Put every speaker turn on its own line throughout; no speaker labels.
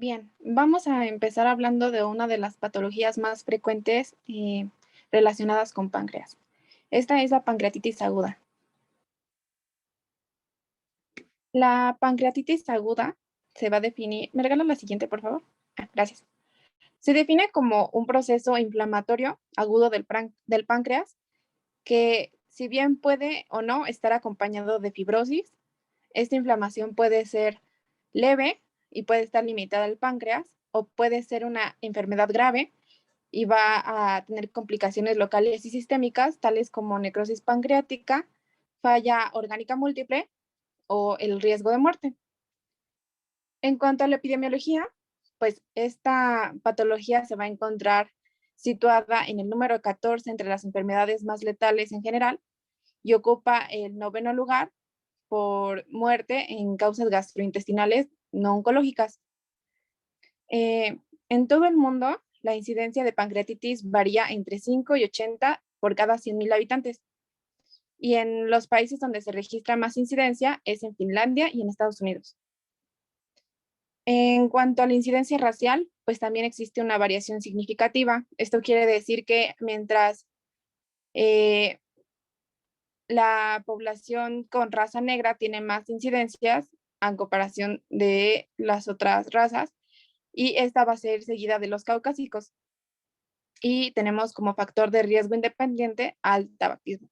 Bien, vamos a empezar hablando de una de las patologías más frecuentes relacionadas con páncreas. Esta es la pancreatitis aguda. La pancreatitis aguda se va a definir. ¿Me regalas la siguiente, por favor? Gracias. Se define como un proceso inflamatorio agudo del páncreas que, si bien puede o no estar acompañado de fibrosis, esta inflamación puede ser leve y puede estar limitada al páncreas, o puede ser una enfermedad grave y va a tener complicaciones locales y sistémicas, tales como necrosis pancreática, falla orgánica múltiple o el riesgo de muerte. En cuanto a la epidemiología, pues esta patología se va a encontrar situada en el número 14 entre las enfermedades más letales en general y ocupa el 9º lugar por muerte en causas gastrointestinales no oncológicas. En todo el mundo, la incidencia de pancreatitis varía entre 5 y 80 por cada 100,000 habitantes. Y en los países donde se registra más incidencia es en Finlandia y en Estados Unidos. En cuanto a la incidencia racial, pues también existe una variación significativa. Esto quiere decir que mientras la población con raza negra tiene más incidencias en comparación de las otras razas, y esta va a ser seguida de los caucásicos. Y tenemos como factor de riesgo independiente al tabaquismo.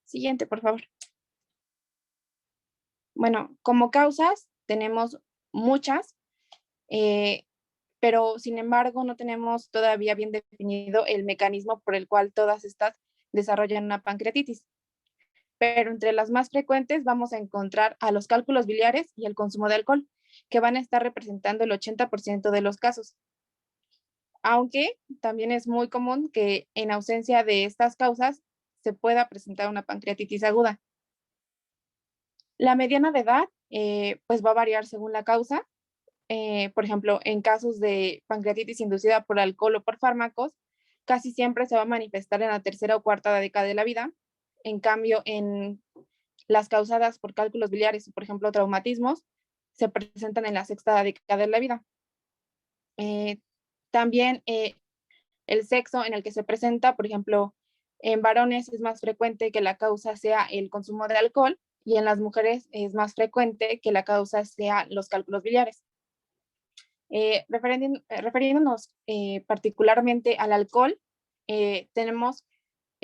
Siguiente, por favor. Bueno, como causas tenemos muchas, pero sin embargo no tenemos todavía bien definido el mecanismo por el cual todas estas desarrollan una pancreatitis. Pero entre las más frecuentes vamos a encontrar a los cálculos biliares y el consumo de alcohol, que van a estar representando el 80% de los casos. Aunque también es muy común que en ausencia de estas causas se pueda presentar una pancreatitis aguda. La mediana de edad pues va a variar según la causa. Por ejemplo, en casos de pancreatitis inducida por alcohol o por fármacos, casi siempre se va a manifestar en la tercera o cuarta década de la vida. En cambio, en las causadas por cálculos biliares o, por ejemplo, traumatismos, se presentan en la sexta década de la vida. También el sexo en el que se presenta, por ejemplo, en varones es más frecuente que la causa sea el consumo de alcohol, y en las mujeres es más frecuente que la causa sea los cálculos biliares. Refiriéndonos particularmente al alcohol, tenemos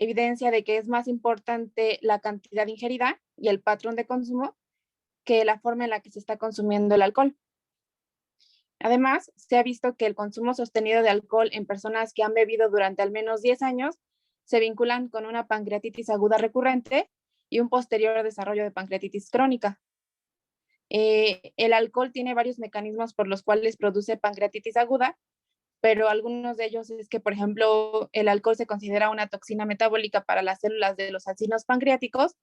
evidencia de que es más importante la cantidad ingerida y el patrón de consumo que la forma en la que se está consumiendo el alcohol. Además, se ha visto que el consumo sostenido de alcohol en personas que han bebido durante al menos 10 años se vinculan con una pancreatitis aguda recurrente y un posterior desarrollo de pancreatitis crónica. El alcohol tiene varios mecanismos por los cuales produce pancreatitis aguda, pero algunos de ellos es que, por ejemplo, el alcohol se considera una toxina metabólica para las células de los acinos pancreáticos,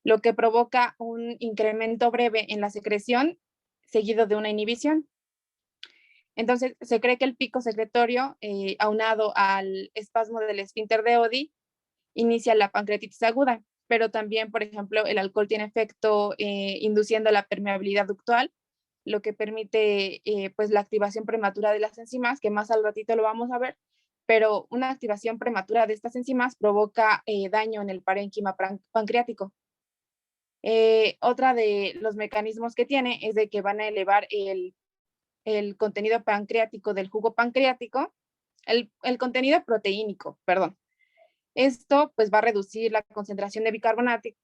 lo que provoca un incremento breve en la secreción seguido de una inhibición. Entonces, se cree que el pico secretorio, aunado al espasmo del esfínter de Oddi, inicia la pancreatitis aguda, pero también, por ejemplo, el alcohol tiene efecto induciendo la permeabilidad ductal, lo que permite pues la activación prematura de las enzimas, que más al ratito lo vamos a ver, pero una activación prematura de estas enzimas provoca daño en el parénquima pancreático. Otra de los mecanismos que tiene es de que van a elevar el contenido pancreático del jugo pancreático, el contenido proteínico, perdón. Esto pues va a reducir la concentración de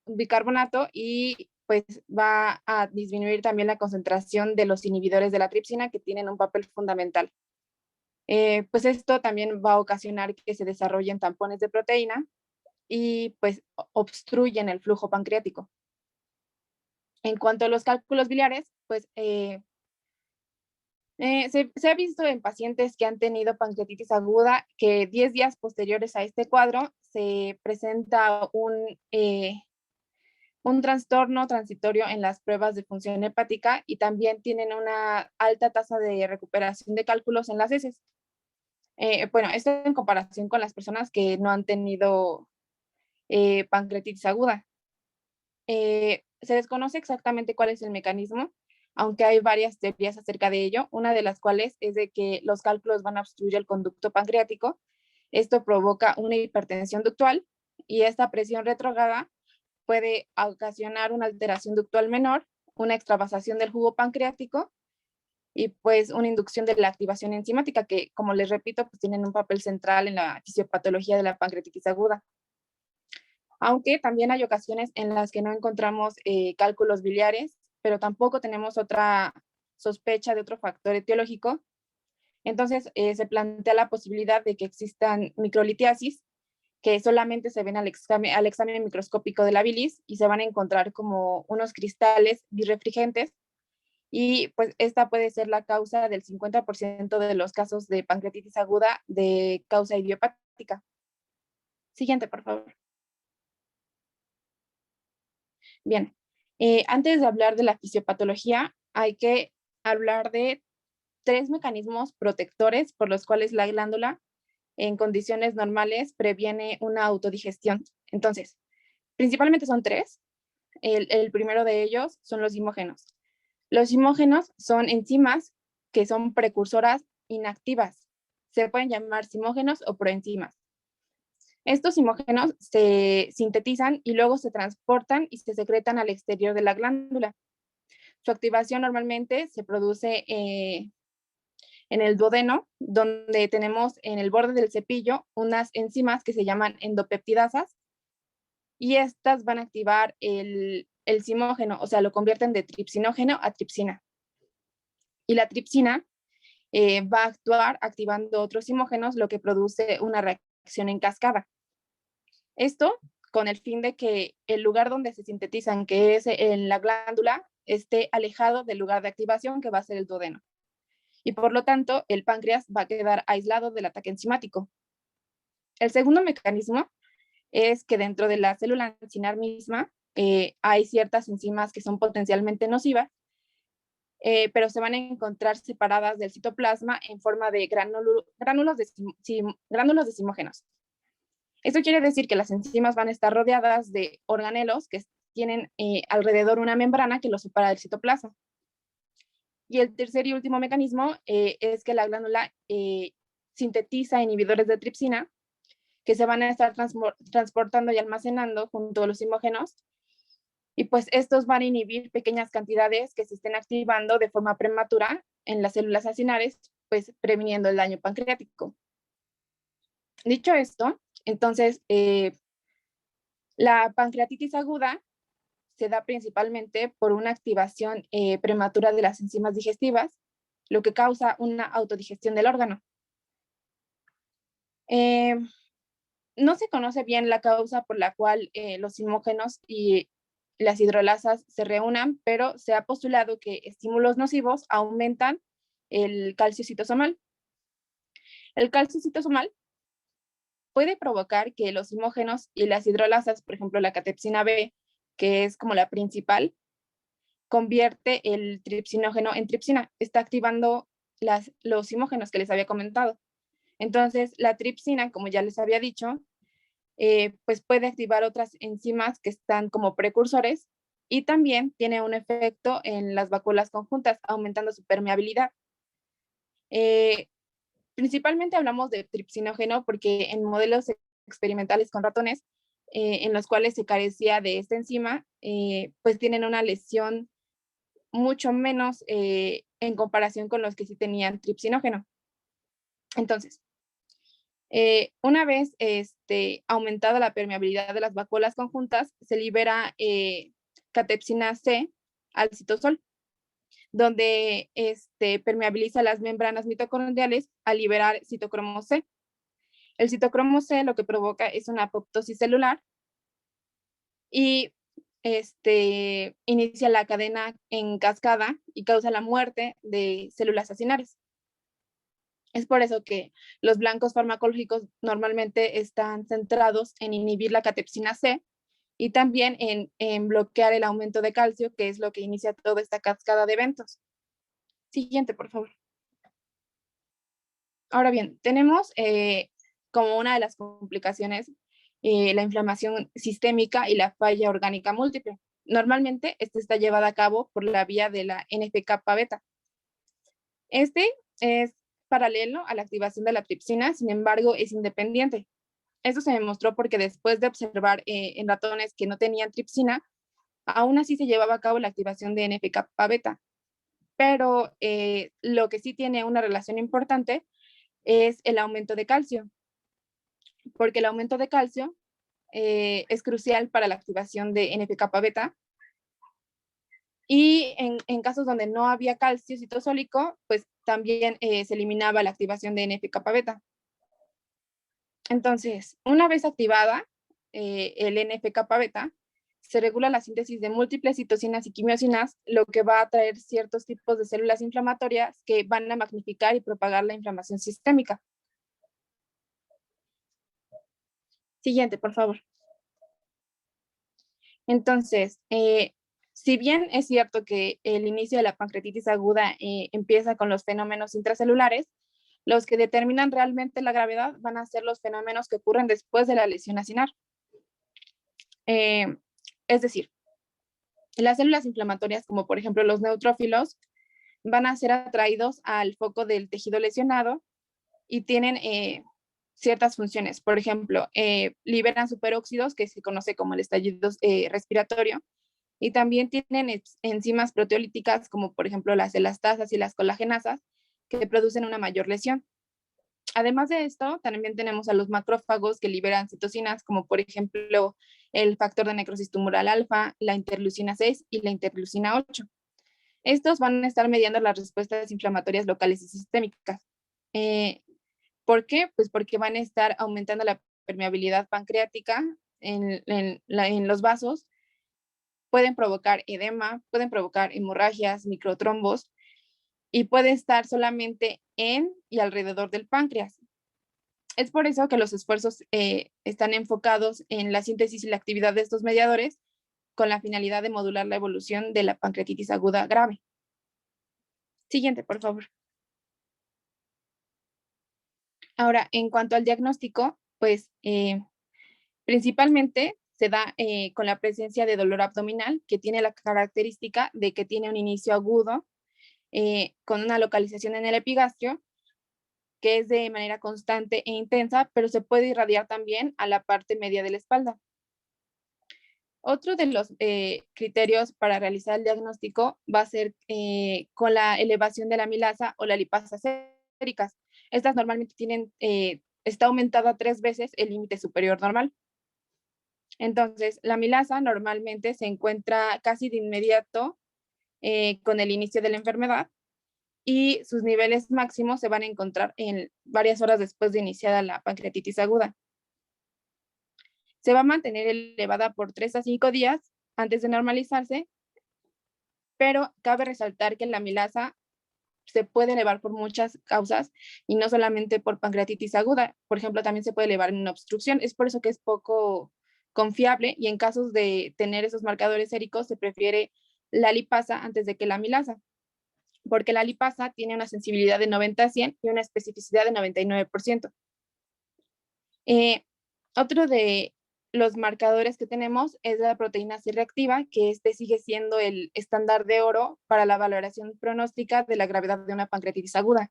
bicarbonato y pues va a disminuir también la concentración de los inhibidores de la tripsina, que tienen un papel fundamental. Pues esto también va a ocasionar que se desarrollen tampones de proteína y pues obstruyen el flujo pancreático. En cuanto a los cálculos biliares, pues se ha visto en pacientes que han tenido pancreatitis aguda que 10 días posteriores a este cuadro se presenta un trastorno transitorio en las pruebas de función hepática, y también tienen una alta tasa de recuperación de cálculos en las heces. Bueno, esto en comparación con las personas que no han tenido pancreatitis aguda. Se desconoce exactamente cuál es el mecanismo, aunque hay varias teorías acerca de ello, una de las cuales es de que los cálculos van a obstruir el conducto pancreático. Esto provoca una hipertensión ductual y esta presión retrógrada puede ocasionar una alteración ductual menor, una extravasación del jugo pancreático y pues una inducción de la activación enzimática que, como les repito, pues tienen un papel central en la fisiopatología de la pancreatitis aguda. Aunque también hay ocasiones en las que no encontramos cálculos biliares, pero tampoco tenemos otra sospecha de otro factor etiológico. Entonces se plantea la posibilidad de que existan microlitiasis que solamente se ven al examen microscópico de la bilis y se van a encontrar como unos cristales birrefringentes y pues esta puede ser la causa del 50% de los casos de pancreatitis aguda de causa idiopática. Siguiente, por favor. Bien, antes de hablar de la fisiopatología, hay que hablar de 3 mecanismos protectores por los cuales la glándula en condiciones normales previene una autodigestión. Entonces, principalmente son 3. El primero de ellos son los zimógenos. Los zimógenos son enzimas que son precursoras inactivas. Se pueden llamar zimógenos o proenzimas. Estos zimógenos se sintetizan y luego se transportan y se secretan al exterior de la glándula. Su activación normalmente se produce en el duodeno, donde tenemos en el borde del cepillo unas enzimas que se llaman endopeptidasas y estas van a activar el zimógeno, o sea, lo convierten de tripsinógeno a tripsina. Y la tripsina va a actuar activando otros zimógenos, lo que produce una reacción en cascada. Esto con el fin de que el lugar donde se sintetizan, que es en la glándula, esté alejado del lugar de activación, que va a ser el duodeno. Y por lo tanto, el páncreas va a quedar aislado del ataque enzimático. El segundo mecanismo es que dentro de la célula encinar misma hay ciertas enzimas que son potencialmente nocivas, pero se van a encontrar separadas del citoplasma en forma de gránulos de zimógenos. Esto quiere decir que las enzimas van a estar rodeadas de organelos que tienen alrededor una membrana que los separa del citoplasma. Y el tercer y último mecanismo es que la glándula sintetiza inhibidores de tripsina que se van a estar transportando y almacenando junto a los zimógenos. Y pues estos van a inhibir pequeñas cantidades que se estén activando de forma prematura en las células acinares, pues previniendo el daño pancreático. Dicho esto, entonces, la pancreatitis aguda se da principalmente por una activación prematura de las enzimas digestivas, lo que causa una autodigestión del órgano. No se conoce bien la causa por la cual los zimógenos y las hidrolasas se reúnan, pero se ha postulado que estímulos nocivos aumentan el calcio citosomal. El calcio citosomal puede provocar que los zimógenos y las hidrolasas, por ejemplo la catepsina B, que es como la principal, convierte el tripsinógeno en tripsina, está activando los zimógenos que les había comentado. Entonces, la tripsina, como ya les había dicho, pues puede activar otras enzimas que están como precursores y también tiene un efecto en las vacuolas conjuntas, aumentando su permeabilidad. Principalmente hablamos de tripsinógeno porque en modelos experimentales con ratones, en los cuales se carecía de esta enzima, pues tienen una lesión mucho menos en comparación con los que sí tenían tripsinógeno. Entonces, una vez aumentada la permeabilidad de las vacuolas conjuntas, se libera catepsina C al citosol, donde permeabiliza las membranas mitocondriales al liberar citocromo C. El citocromo C lo que provoca es una apoptosis celular y inicia la cadena en cascada y causa la muerte de células acinares. Es por eso que los blancos farmacológicos normalmente están centrados en inhibir la catepsina C y también en bloquear el aumento de calcio, que es lo que inicia toda esta cascada de eventos. Siguiente, por favor. Ahora bien, tenemos como una de las complicaciones la inflamación sistémica y la falla orgánica múltiple. Normalmente, este está llevado a cabo por la vía de la NF-kappa beta. Este es paralelo a la activación de la tripsina, sin embargo, es independiente. Esto se demostró porque después de observar en ratones que no tenían tripsina, aún así se llevaba a cabo la activación de NF-kappa beta. Pero lo que sí tiene una relación importante es el aumento de calcio, porque el aumento de calcio es crucial para la activación de NF-kappa beta. Y en casos donde no había calcio citosólico, pues también se eliminaba la activación de NF-kappa beta. Entonces, una vez activada el NF-kappa beta, se regula la síntesis de múltiples citocinas y quimiosinas, lo que va a atraer ciertos tipos de células inflamatorias que van a magnificar y propagar la inflamación sistémica. Siguiente, por favor. Entonces, si bien es cierto que el inicio de la pancreatitis aguda empieza con los fenómenos intracelulares, los que determinan realmente la gravedad van a ser los fenómenos que ocurren después de la lesión acinar. Es decir, las células inflamatorias, como por ejemplo los neutrófilos, van a ser atraídos al foco del tejido lesionado y tienen ciertas funciones. Por ejemplo, liberan superóxidos, que se conoce como el estallido respiratorio, y también tienen enzimas proteolíticas, como por ejemplo las elastasas y las colagenasas, que producen una mayor lesión. Además de esto, también tenemos a los macrófagos que liberan citocinas, como por ejemplo el factor de necrosis tumoral alfa, la interleucina 6 y la interleucina 8. Estos van a estar mediando las respuestas inflamatorias locales y sistémicas. ¿Por qué? Pues porque van a estar aumentando la permeabilidad pancreática en los vasos, pueden provocar edema, pueden provocar hemorragias, microtrombos, y puede estar solamente en y alrededor del páncreas. Es por eso que los esfuerzos están enfocados en la síntesis y la actividad de estos mediadores con la finalidad de modular la evolución de la pancreatitis aguda grave. Siguiente, por favor. Ahora, en cuanto al diagnóstico, pues principalmente se da con la presencia de dolor abdominal, que tiene la característica de que tiene un inicio agudo con una localización en el epigastrio, que es de manera constante e intensa, pero se puede irradiar también a la parte media de la espalda. Otro de los criterios para realizar el diagnóstico va a ser con la elevación de la amilasa o la lipasa séricas. Estas normalmente tienen, está aumentada 3 veces el límite superior normal. Entonces, la amilasa normalmente se encuentra casi de inmediato con el inicio de la enfermedad, y sus niveles máximos se van a encontrar en varias horas después de iniciada la pancreatitis aguda. Se va a mantener elevada por 3 a 5 días antes de normalizarse, pero cabe resaltar que la amilasa se puede elevar por muchas causas y no solamente por pancreatitis aguda. Por ejemplo, también se puede elevar en una obstrucción. Es por eso que es poco confiable, y en casos de tener esos marcadores séricos se prefiere la lipasa antes de que la amilasa, porque la lipasa tiene una sensibilidad de 90 a 100 y una especificidad de 99%. Otro de los marcadores que tenemos es la proteína C reactiva, que este sigue siendo el estándar de oro para la valoración pronóstica de la gravedad de una pancreatitis aguda.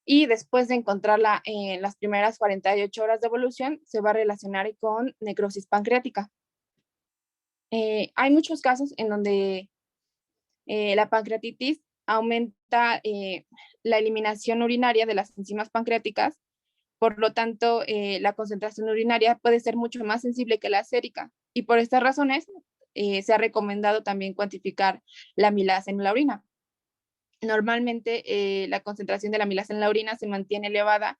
Y después de encontrarla en las primeras 48 horas de evolución, se va a relacionar con necrosis pancreática. Hay muchos casos en donde la pancreatitis aumenta la eliminación urinaria de las enzimas pancreáticas. Por lo tanto, la concentración urinaria puede ser mucho más sensible que la sérica, y por estas razones se ha recomendado también cuantificar la amilasa en la orina. Normalmente la concentración de la amilasa en la orina se mantiene elevada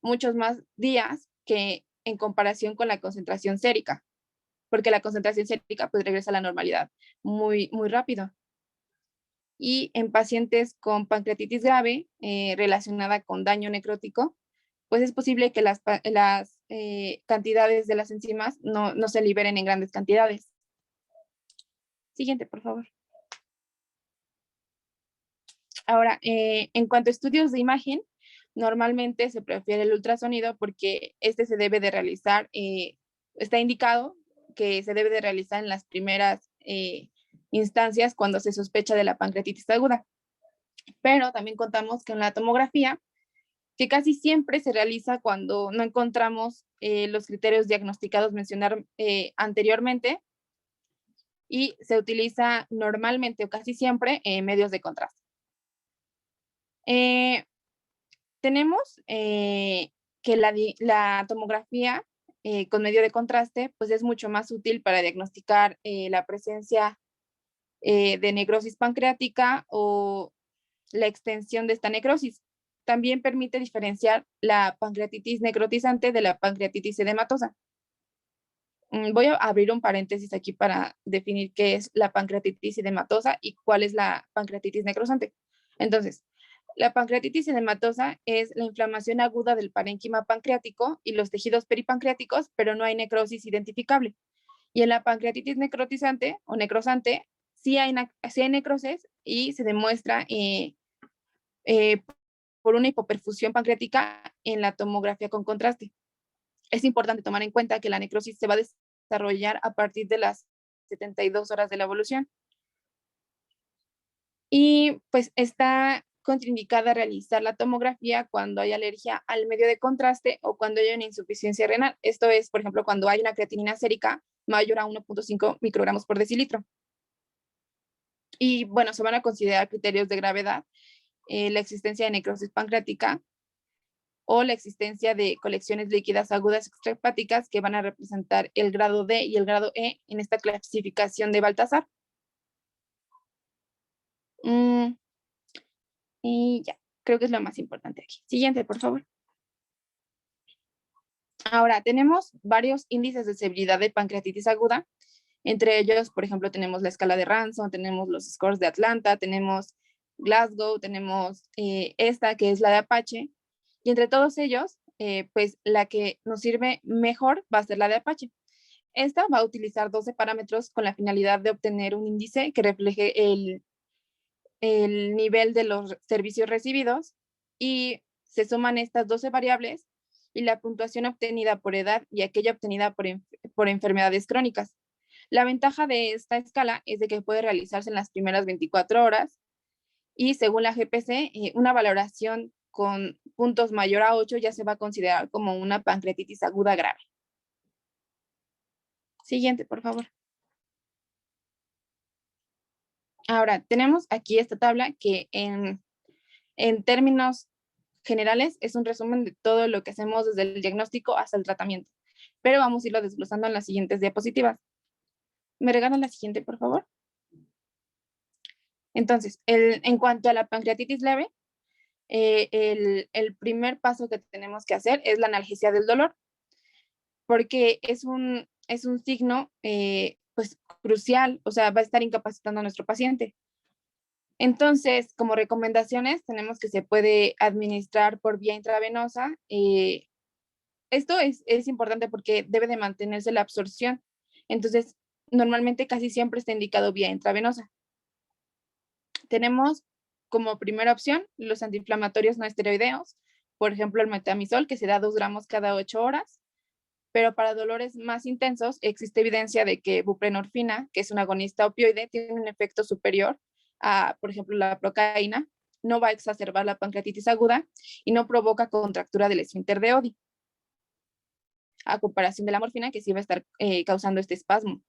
muchos más días que en comparación con la concentración sérica, porque la concentración sérica pues regresa a la normalidad muy, muy rápido. Y en pacientes con pancreatitis grave relacionada con daño necrótico, pues es posible que las cantidades de las enzimas no se liberen en grandes cantidades. Siguiente, por favor. Ahora, en cuanto a estudios de imagen, normalmente se prefiere el ultrasonido porque este se debe de realizar, está indicado que se debe de realizar en las primeras instancias cuando se sospecha de la pancreatitis aguda. Pero también contamos con la tomografía, que casi siempre se realiza cuando no encontramos los criterios diagnosticados mencionados anteriormente, y se utiliza normalmente o casi siempre medios de contraste. Tenemos que la tomografía con medio de contraste pues es mucho más útil para diagnosticar la presencia de necrosis pancreática o la extensión de esta necrosis. También permite diferenciar la pancreatitis necrotizante de la pancreatitis edematosa. Voy a abrir un paréntesis aquí para definir qué es la pancreatitis edematosa y cuál es la pancreatitis necrosante. Entonces, la pancreatitis edematosa es la inflamación aguda del parénquima pancreático y los tejidos peripancreáticos, pero no hay necrosis identificable. Y en la pancreatitis necrotizante o necrosante, sí hay necrosis y se demuestra por una hipoperfusión pancreática en la tomografía con contraste. Es importante tomar en cuenta que la necrosis se va a desarrollar a partir de las 72 horas de la evolución. Y pues está contraindicada realizar la tomografía cuando hay alergia al medio de contraste o cuando hay una insuficiencia renal. Esto es, por ejemplo, cuando hay una creatinina sérica mayor a 1.5 microgramos por decilitro. Y bueno, se van a considerar criterios de gravedad, la existencia de necrosis pancreática o la existencia de colecciones líquidas agudas extrahepáticas que van a representar el grado D y el grado E en esta clasificación de Baltasar. Y ya, creo que es lo más importante aquí. Siguiente, por favor. Ahora, tenemos varios índices de severidad de pancreatitis aguda. Entre ellos, por ejemplo, tenemos la escala de Ranson, tenemos los scores de Atlanta, tenemos Glasgow, tenemos esta que es la de Apache. Y entre todos ellos, pues la que nos sirve mejor va a ser la de Apache. Esta va a utilizar 12 parámetros con la finalidad de obtener un índice que refleje el nivel de los servicios recibidos, y se suman estas 12 variables y la puntuación obtenida por edad y aquella obtenida por enfermedades crónicas. La ventaja de esta escala es de que puede realizarse en las primeras 24 horas y según la GPC, una valoración con puntos mayor a 8 ya se va a considerar como una pancreatitis aguda grave. Siguiente, por favor. Ahora, tenemos aquí esta tabla que en términos generales es un resumen de todo lo que hacemos desde el diagnóstico hasta el tratamiento, pero vamos a irlo desglosando en las siguientes diapositivas. ¿Me regalan la siguiente, por favor? Entonces, en cuanto a la pancreatitis leve, el primer paso que tenemos que hacer es la analgesia del dolor, porque es un signo pues crucial, o sea, va a estar incapacitando a nuestro paciente. Entonces, como recomendaciones, tenemos que se puede administrar por vía intravenosa. Esto es importante porque debe de mantenerse la absorción. Entonces, normalmente casi siempre está indicado vía intravenosa. Tenemos como primera opción los antiinflamatorios no esteroideos, por ejemplo, el metamizol, que se da 2 gramos cada 8 horas. Pero para dolores más intensos existe evidencia de que buprenorfina, que es un agonista opioide, tiene un efecto superior a, por ejemplo, la procaína, no va a exacerbar la pancreatitis aguda y no provoca contractura del esfínter de Oddi, a comparación de la morfina, que sí va a estar causando este espasmo.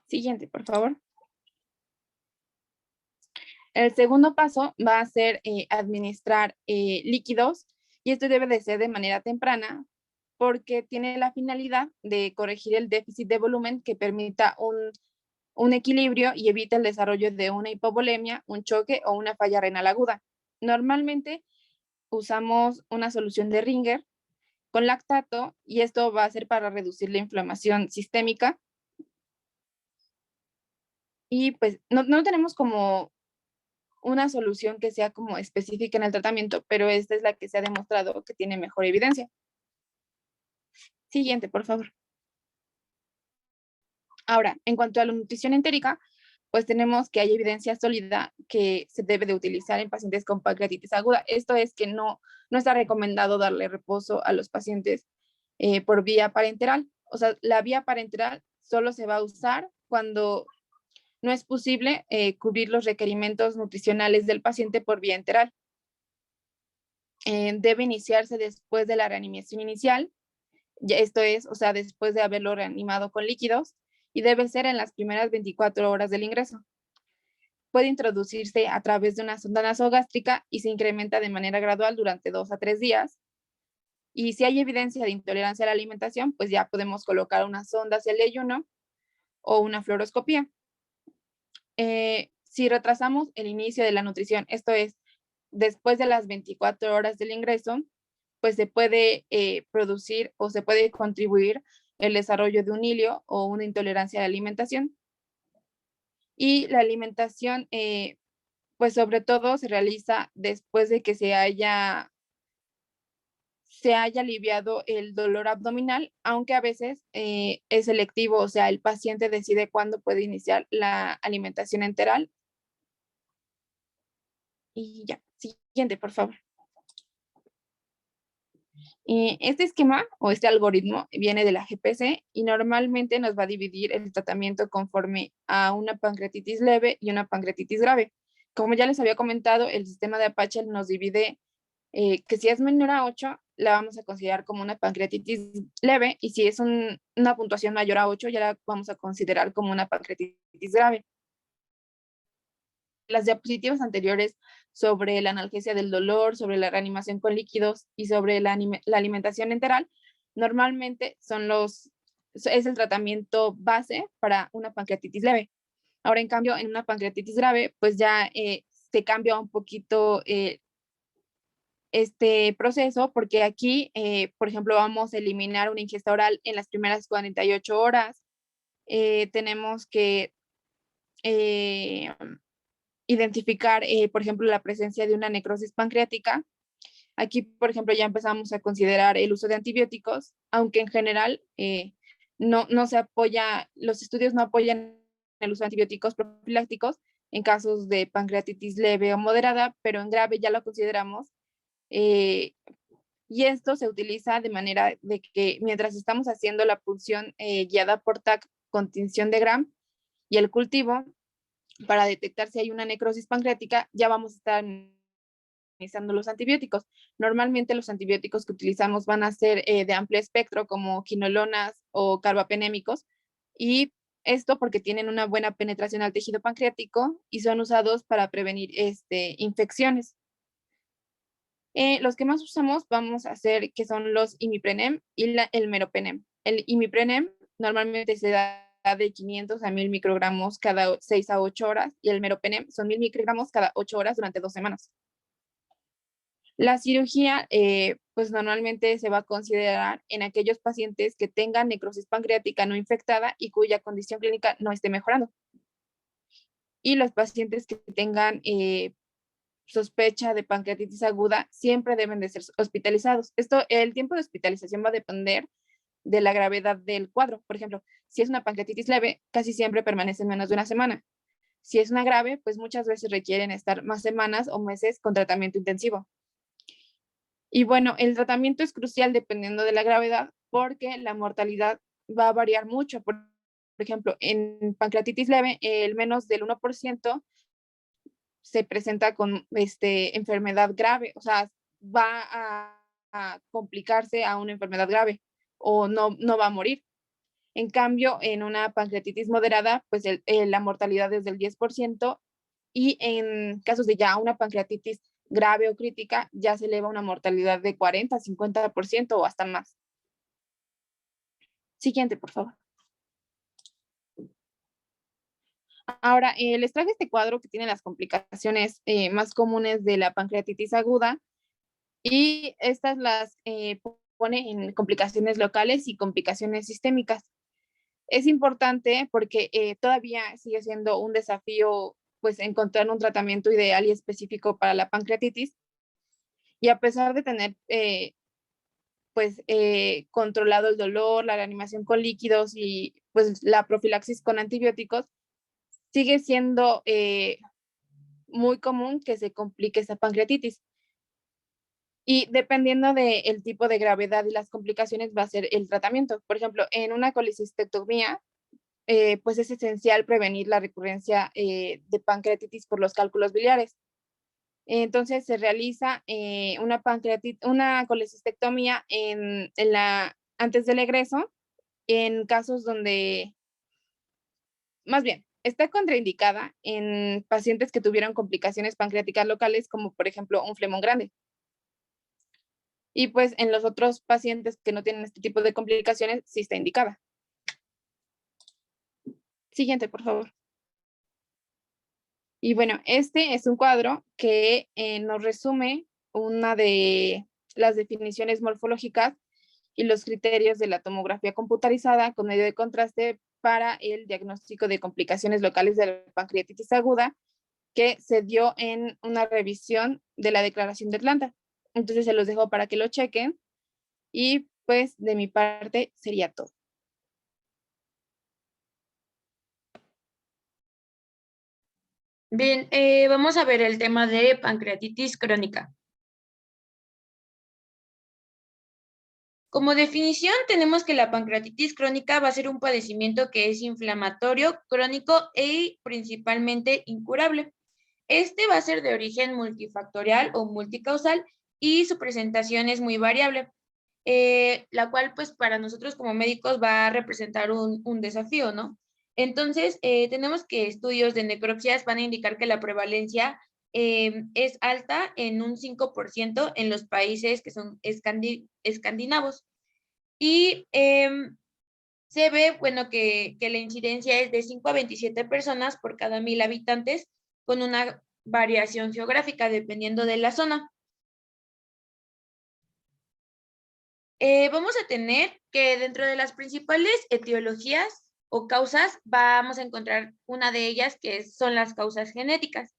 Siguiente, por favor. El segundo paso va a ser administrar líquidos, y esto debe de ser de manera temprana porque tiene la finalidad de corregir el déficit de volumen que permita un equilibrio y evita el desarrollo de una hipovolemia, un choque o una falla renal aguda. Normalmente usamos una solución de Ringer con lactato y esto va a ser para reducir la inflamación sistémica. Y pues no tenemos como una solución que sea como específica en el tratamiento, pero esta es la que se ha demostrado que tiene mejor evidencia. Siguiente, por favor. Ahora, en cuanto a la nutrición entérica, pues tenemos que hay evidencia sólida que se debe de utilizar en pacientes con pancreatitis aguda. Esto es que no está recomendado darle reposo a los pacientes por vía parenteral. o sea, la vía parenteral solo se va a usar cuando no es posible cubrir los requerimientos nutricionales del paciente por vía enteral. Debe iniciarse después de la reanimación inicial, esto es, o sea, después de haberlo reanimado con líquidos, y debe ser en las primeras 24 horas del ingreso. Puede introducirse a través de una sonda nasogástrica y se incrementa de manera gradual durante 2 a 3 días. Y si hay evidencia de intolerancia a la alimentación, pues ya podemos colocar una sonda hacia el ayuno o una fluoroscopía. Si retrasamos el inicio de la nutrición, esto es, después de las 24 horas del ingreso, pues se puede producir o se puede contribuir el desarrollo de un hilio o una intolerancia a la alimentación. Y la alimentación, pues sobre todo se realiza después de que se haya aliviado el dolor abdominal, aunque a veces es selectivo, o sea, el paciente decide cuándo puede iniciar la alimentación enteral. Y ya, siguiente, por favor. Este esquema o este algoritmo viene de la GPC y normalmente nos va a dividir el tratamiento conforme a una pancreatitis leve y una pancreatitis grave. Como ya les había comentado, el sistema de Apache nos divide que si es menor a 8, la vamos a considerar como una pancreatitis leve, y si es una puntuación mayor a 8, ya la vamos a considerar como una pancreatitis grave. Las diapositivas anteriores sobre la analgesia del dolor, sobre la reanimación con líquidos y sobre la alimentación enteral, normalmente es el tratamiento base para una pancreatitis leve. Ahora, en cambio, en una pancreatitis grave, pues ya se cambia un poquito este proceso, porque aquí, por ejemplo, vamos a eliminar una ingesta oral en las primeras 48 horas. Tenemos que identificar, por ejemplo, la presencia de una necrosis pancreática. Aquí, por ejemplo, ya empezamos a considerar el uso de antibióticos, aunque en general no se apoya, los estudios no apoyan el uso de antibióticos profilácticos en casos de pancreatitis leve o moderada, pero en grave ya lo consideramos. Y esto se utiliza de manera de que mientras estamos haciendo la punción guiada por TAC con tinción de Gram y el cultivo, para detectar si hay una necrosis pancreática, ya vamos a estar utilizando los antibióticos. Normalmente los antibióticos que utilizamos van a ser de amplio espectro, como quinolonas o carbapenémicos, y esto porque tienen una buena penetración al tejido pancreático y son usados para prevenir infecciones. Los que más usamos vamos a hacer que son los imiprenem y el meropenem. El imiprenem normalmente se da de 500 a 1000 microgramos cada 6 a 8 horas y el meropenem son 1000 microgramos cada 8 horas durante 2 semanas. La cirugía, pues normalmente se va a considerar en aquellos pacientes que tengan necrosis pancreática no infectada y cuya condición clínica no esté mejorando. Y los pacientes que tengan sospecha de pancreatitis aguda siempre deben de ser hospitalizados. El tiempo de hospitalización va a depender de la gravedad del cuadro. Por ejemplo, si es una pancreatitis leve, casi siempre permanece menos de una semana. Si es una grave, pues muchas veces requieren estar más semanas o meses con tratamiento intensivo. Y bueno, el tratamiento es crucial dependiendo de la gravedad, porque la mortalidad va a variar mucho. Por ejemplo, en pancreatitis leve, el menos del 1% se presenta con enfermedad grave, o sea, va a complicarse a una enfermedad grave o no va a morir. En cambio, en una pancreatitis moderada, pues la mortalidad es del 10%, y en casos de ya una pancreatitis grave o crítica, ya se eleva una mortalidad de 40, 50% o hasta más. Siguiente, por favor. Ahora, les traje este cuadro que tiene las complicaciones más comunes de la pancreatitis aguda, y estas las pone en complicaciones locales y complicaciones sistémicas. Es importante porque todavía sigue siendo un desafío, pues, encontrar un tratamiento ideal y específico para la pancreatitis, y a pesar de tener pues controlado el dolor, la reanimación con líquidos y pues la profilaxis con antibióticos, sigue siendo muy común que se complique esa pancreatitis. Y dependiendo del tipo de gravedad y las complicaciones va a ser el tratamiento. Por ejemplo, en una colecistectomía, pues es esencial prevenir la recurrencia de pancreatitis por los cálculos biliares. Entonces se realiza una colecistectomía antes del egreso en casos donde, más bien, está contraindicada en pacientes que tuvieron complicaciones pancreáticas locales, como por ejemplo un flemón grande. Y pues en los otros pacientes que no tienen este tipo de complicaciones, sí está indicada. Siguiente, por favor. Y bueno, este es un cuadro que nos resume una de las definiciones morfológicas y los criterios de la tomografía computarizada con medio de contraste para el diagnóstico de complicaciones locales de la pancreatitis aguda que se dio en una revisión de la Declaración de Atlanta. Entonces se los dejo para que lo chequen y pues de mi parte sería todo.
Bien, vamos a ver el tema de pancreatitis crónica. Como definición, tenemos que la pancreatitis crónica va a ser un padecimiento que es inflamatorio, crónico e principalmente incurable. Este va a ser de origen multifactorial o multicausal y su presentación es muy variable, la cual pues para nosotros como médicos va a representar un desafío, ¿no? Entonces, tenemos que estudios de necropsias van a indicar que la prevalencia es alta en un 5% en los países que son escandinavos. Y se ve, bueno, que la incidencia es de 5 a 27 personas por cada 1000 habitantes, con una variación geográfica dependiendo de la zona. Vamos a tener que dentro de las principales etiologías o causas, vamos a encontrar una de ellas que son las causas genéticas.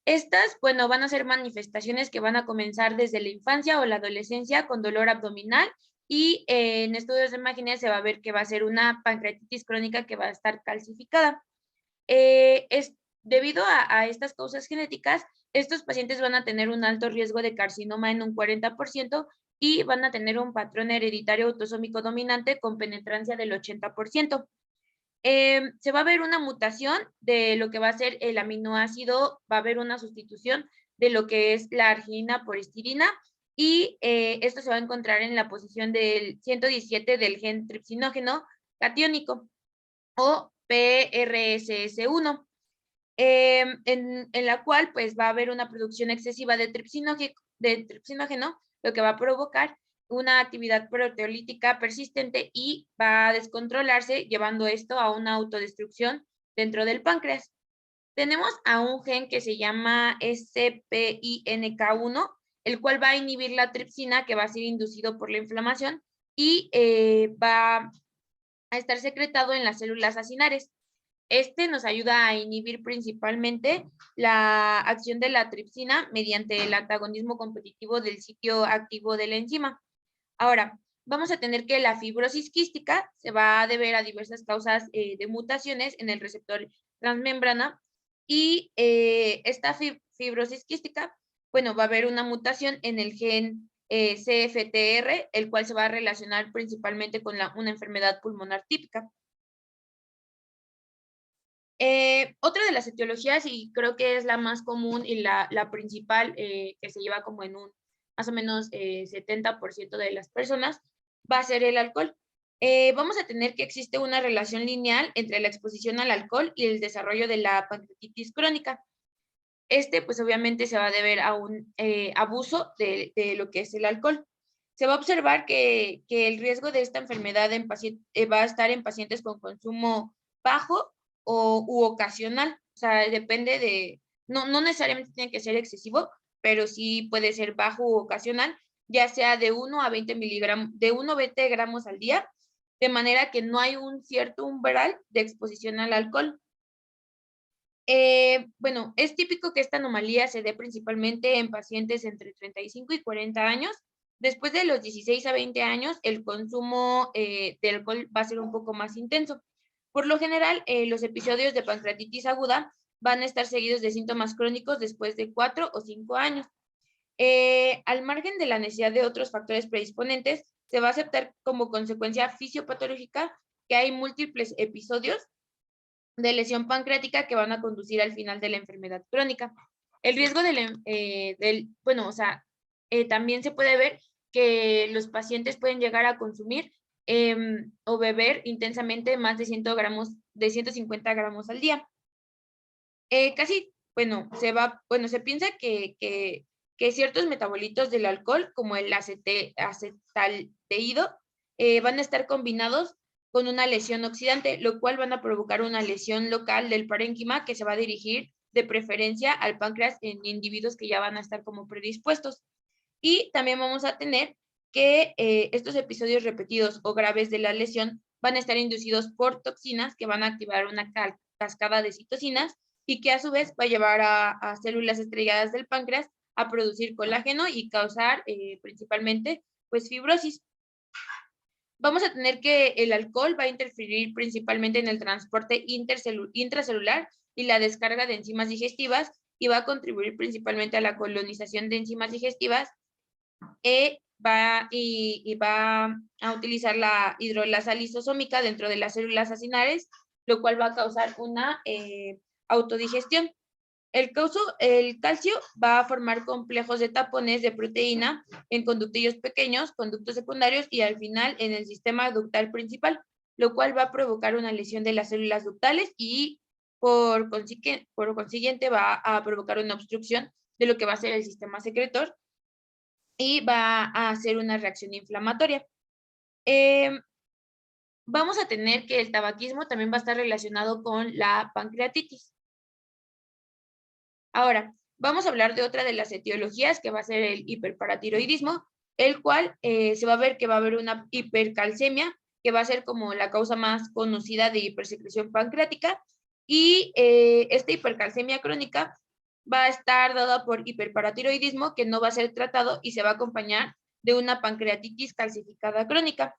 Estas, bueno, van a ser manifestaciones que van a comenzar desde la infancia o la adolescencia con dolor abdominal y en estudios de imágenes se va a ver que va a ser una pancreatitis crónica que va a estar calcificada. Es debido a estas causas genéticas, estos pacientes van a tener un alto riesgo de carcinoma en un 40% y van a tener un patrón hereditario autosómico dominante con penetrancia del 80%. Se va a ver una mutación de lo que va a ser el aminoácido, va a haber una sustitución de lo que es la arginina por histidina y esto se va a encontrar en la posición del 117 del gen tripsinógeno catiónico o PRSS1, en la cual pues va a haber una producción excesiva de tripsinógeno, lo que va a provocar una actividad proteolítica persistente y va a descontrolarse, llevando esto a una autodestrucción dentro del páncreas. Tenemos a un gen que se llama SPINK1, el cual va a inhibir la tripsina que va a ser inducido por la inflamación y va a estar secretado en las células acinares. Este nos ayuda a inhibir principalmente la acción de la tripsina mediante el antagonismo competitivo del sitio activo de la enzima. Ahora, vamos a tener que la fibrosis quística se va a deber a diversas causas de mutaciones en el receptor transmembrana y esta fibrosis quística, bueno, va a haber una mutación en el gen CFTR, el cual se va a relacionar principalmente con una enfermedad pulmonar típica. Otra de las etiologías, y creo que es la más común y la principal, que se lleva como en un más o menos 70% de las personas, va a ser el alcohol. Vamos a tener que existe una relación lineal entre la exposición al alcohol y el desarrollo de la pancreatitis crónica. Pues obviamente se va a deber a un abuso de lo que es el alcohol. Se va a observar que el riesgo de esta enfermedad va a estar en pacientes con consumo bajo u ocasional. O sea, depende de, no necesariamente tiene que ser excesivo, pero sí puede ser bajo u ocasional, ya sea de 1 a 20 miligramos, de 1 a 20 gramos al día, de manera que no hay un cierto umbral de exposición al alcohol. Bueno, es típico que esta anomalía se dé principalmente en pacientes entre 35 y 40 años. Después de los 16 a 20 años, el consumo de alcohol va a ser un poco más intenso. Por lo general, los episodios de pancreatitis aguda van a estar seguidos de síntomas crónicos después de 4 o 5 años. Al margen de la necesidad de otros factores predisponentes, se va a aceptar como consecuencia fisiopatológica que hay múltiples episodios de lesión pancreática que van a conducir al final de la enfermedad crónica. El riesgo también se puede ver que los pacientes pueden llegar a consumir o beber intensamente más de 150 gramos al día. Se piensa que ciertos metabolitos del alcohol, como el acetaldehído, van a estar combinados con una lesión oxidante, lo cual van a provocar una lesión local del parénquima que se va a dirigir de preferencia al páncreas en individuos que ya van a estar como predispuestos. Y también vamos a tener que estos episodios repetidos o graves de la lesión van a estar inducidos por toxinas que van a activar una cascada de citocinas y que a su vez va a llevar a células estrelladas del páncreas a producir colágeno y causar principalmente pues fibrosis. Vamos a tener que el alcohol va a interferir principalmente en el transporte intracelular y la descarga de enzimas digestivas y va a contribuir principalmente a la colonización de enzimas digestivas va a utilizar la hidrolasa lisosómica dentro de las células acinares, lo cual va a causar una autodigestión. El calcio va a formar complejos de tapones de proteína en conductillos pequeños, conductos secundarios y al final en el sistema ductal principal, lo cual va a provocar una lesión de las células ductales y por consiguiente va a provocar una obstrucción de lo que va a ser el sistema secretor y va a hacer una reacción inflamatoria. Vamos a tener que el tabaquismo también va a estar relacionado con la pancreatitis. Ahora, vamos a hablar de otra de las etiologías que va a ser el hiperparatiroidismo, el cual se va a ver que va a haber una hipercalcemia, que va a ser como la causa más conocida de hipersecreción pancreática, y esta hipercalcemia crónica va a estar dada por hiperparatiroidismo que no va a ser tratado y se va a acompañar de una pancreatitis calcificada crónica.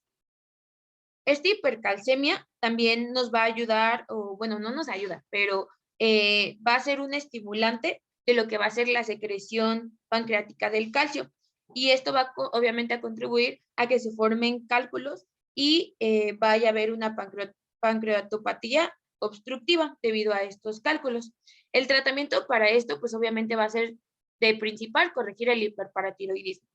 Esta hipercalcemia también nos va a ayudar, o bueno, no nos ayuda, pero va a ser un estimulante de lo que va a ser la secreción pancreática del calcio. Y esto va obviamente a contribuir a que se formen cálculos y vaya a haber una pancreatopatía obstructiva debido a estos cálculos. El tratamiento para esto, pues obviamente va a ser de principal corregir el hiperparatiroidismo.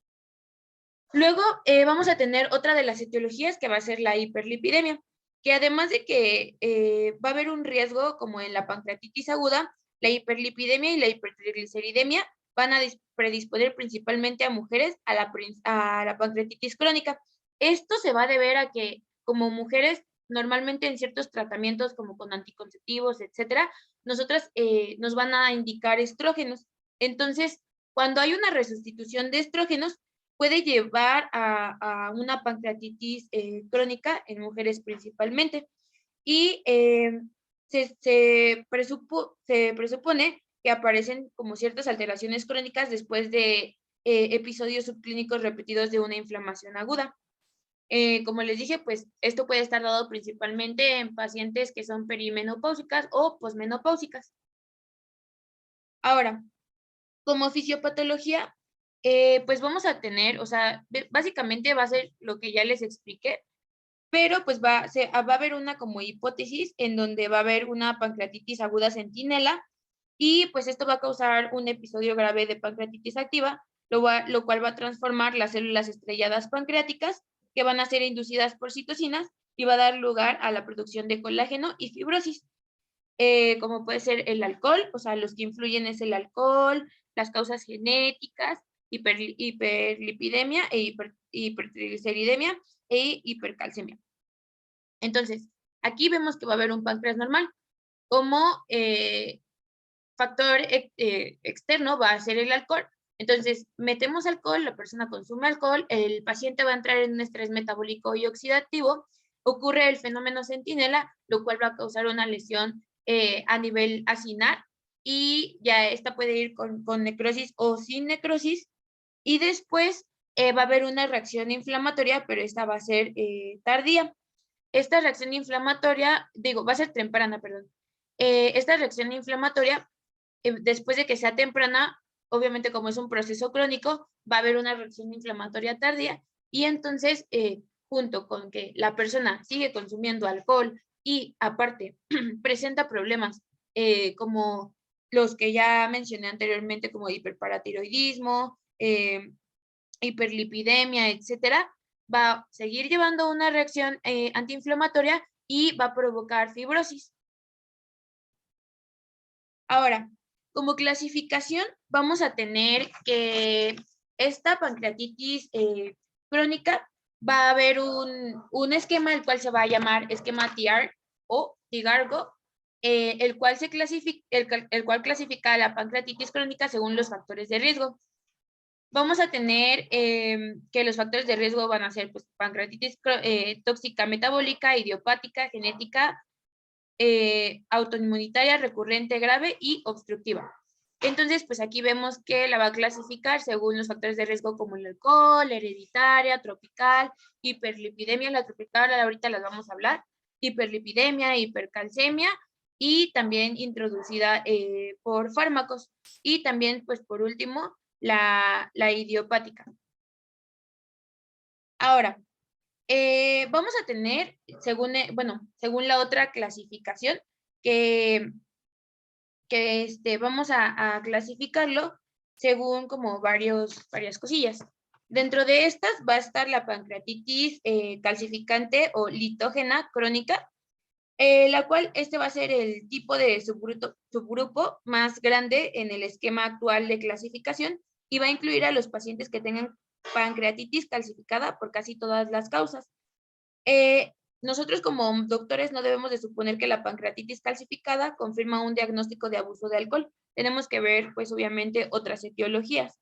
Luego vamos a tener otra de las etiologías que va a ser la hiperlipidemia, que además de que va a haber un riesgo como en la pancreatitis aguda, la hiperlipidemia y la hipertrigliceridemia van a predisponer principalmente a mujeres a la pancreatitis crónica. Esto se va a deber a que como mujeres normalmente en ciertos tratamientos como con anticonceptivos, etcétera, nosotras nos van a indicar estrógenos. Entonces, cuando hay una resustitución de estrógenos, puede llevar a una pancreatitis crónica en mujeres principalmente. Y se presupone que aparecen como ciertas alteraciones crónicas después de episodios subclínicos repetidos de una inflamación aguda. Como les dije, pues esto puede estar dado principalmente en pacientes que son perimenopáusicas o posmenopáusicas. Ahora, como fisiopatología, pues vamos a tener, o sea, básicamente va a ser lo que ya les expliqué, pero pues va a haber una como hipótesis en donde va a haber una pancreatitis aguda centinela y pues esto va a causar un episodio grave de pancreatitis activa, lo cual va a transformar las células estrelladas pancreáticas que van a ser inducidas por citocinas y va a dar lugar a la producción de colágeno y fibrosis. Como puede ser el alcohol, o sea, los que influyen es el alcohol, las causas genéticas, hiperlipidemia e hipertrigliceridemia e hipercalcemia. Entonces, aquí vemos que va a haber un páncreas normal. Como factor externo va a ser el alcohol. Entonces, metemos alcohol, la persona consume alcohol, el paciente va a entrar en un estrés metabólico y oxidativo, ocurre el fenómeno centinela, lo cual va a causar una lesión a nivel acinar y ya esta puede ir con necrosis o sin necrosis y después va a haber una reacción inflamatoria, pero esta va a ser tardía. Esta reacción inflamatoria, va a ser temprana, perdón. Esta reacción inflamatoria, después de que sea temprana, obviamente como es un proceso crónico, va a haber una reacción inflamatoria tardía y entonces, junto con que la persona sigue consumiendo alcohol y aparte presenta problemas como los que ya mencioné anteriormente, como hiperparatiroidismo, hiperlipidemia, etcétera, va a seguir llevando una reacción antiinflamatoria y va a provocar fibrosis. Ahora, como clasificación, vamos a tener que esta pancreatitis crónica va a haber un esquema, el cual se va a llamar esquema TIAR o TIGARGO, el cual clasifica la pancreatitis crónica según los factores de riesgo. Vamos a tener que los factores de riesgo van a ser pues, pancreatitis tóxica metabólica, idiopática, genética, autoinmunitaria, recurrente, grave y obstructiva. Entonces, pues aquí vemos que la va a clasificar según los factores de riesgo como el alcohol, hereditaria, tropical, hiperlipidemia, la tropical ahorita las vamos a hablar, hiperlipidemia, hipercalcemia y también introducida por fármacos. Y también, pues por último, la idiopática. Ahora, vamos a tener, según la otra clasificación, que vamos a clasificarlo según como varias cosillas. Dentro de estas va a estar la pancreatitis calcificante o litógena crónica, la cual va a ser el tipo de subgrupo más grande en el esquema actual de clasificación y va a incluir a los pacientes que tengan pancreatitis calcificada por casi todas las causas. Nosotros como doctores no debemos de suponer que la pancreatitis calcificada confirma un diagnóstico de abuso de alcohol. Tenemos que ver, pues obviamente, otras etiologías.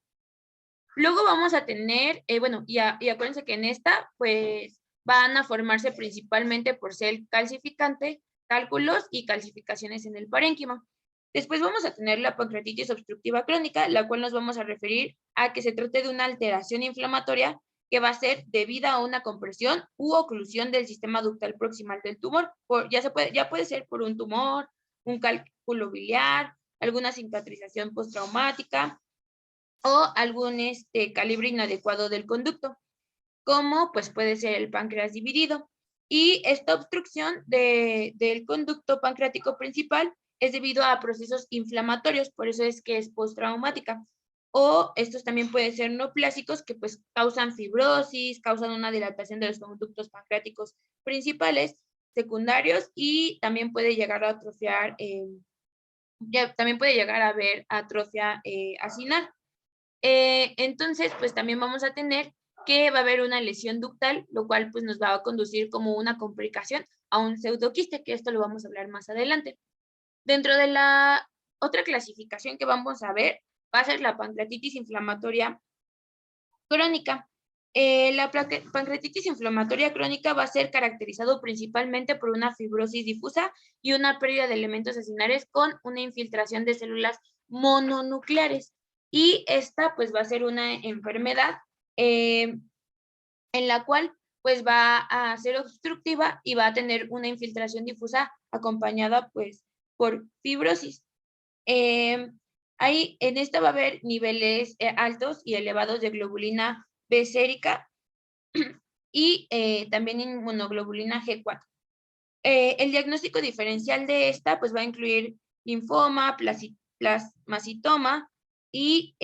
Luego vamos a tener, y acuérdense que en esta, pues, van a formarse principalmente por ser calcificante, cálculos y calcificaciones en el parénquima. Después vamos a tener la pancreatitis obstructiva crónica, la cual nos vamos a referir a que se trate de una alteración inflamatoria que va a ser debida a una compresión u oclusión del sistema ductal proximal del tumor. Ya puede ser por un tumor, un cálculo biliar, alguna cicatrización postraumática o algún calibre inadecuado del conducto, como pues puede ser el páncreas dividido. Y esta obstrucción del conducto pancreático principal es debido a procesos inflamatorios, por eso es que es postraumática. O estos también pueden ser neoplásicos que pues causan fibrosis, causan una dilatación de los conductos pancreáticos principales, secundarios y también puede llegar a atrofiar, también puede llegar a haber atrofia acinar. Entonces, pues también vamos a tener que va a haber una lesión ductal, lo cual pues nos va a conducir como una complicación a un pseudoquiste, que esto lo vamos a hablar más adelante. Dentro de la otra clasificación que vamos a ver, va a ser la pancreatitis inflamatoria crónica. La pancreatitis inflamatoria crónica va a ser caracterizado principalmente por una fibrosis difusa y una pérdida de elementos acinares con una infiltración de células mononucleares. Y esta pues va a ser una enfermedad en la cual pues va a ser obstructiva y va a tener una infiltración difusa acompañada pues por fibrosis. Ahí en esta va a haber niveles altos y elevados de globulina B sérica y también inmunoglobulina G4. El diagnóstico diferencial de esta pues va a incluir linfoma, plasmacitoma y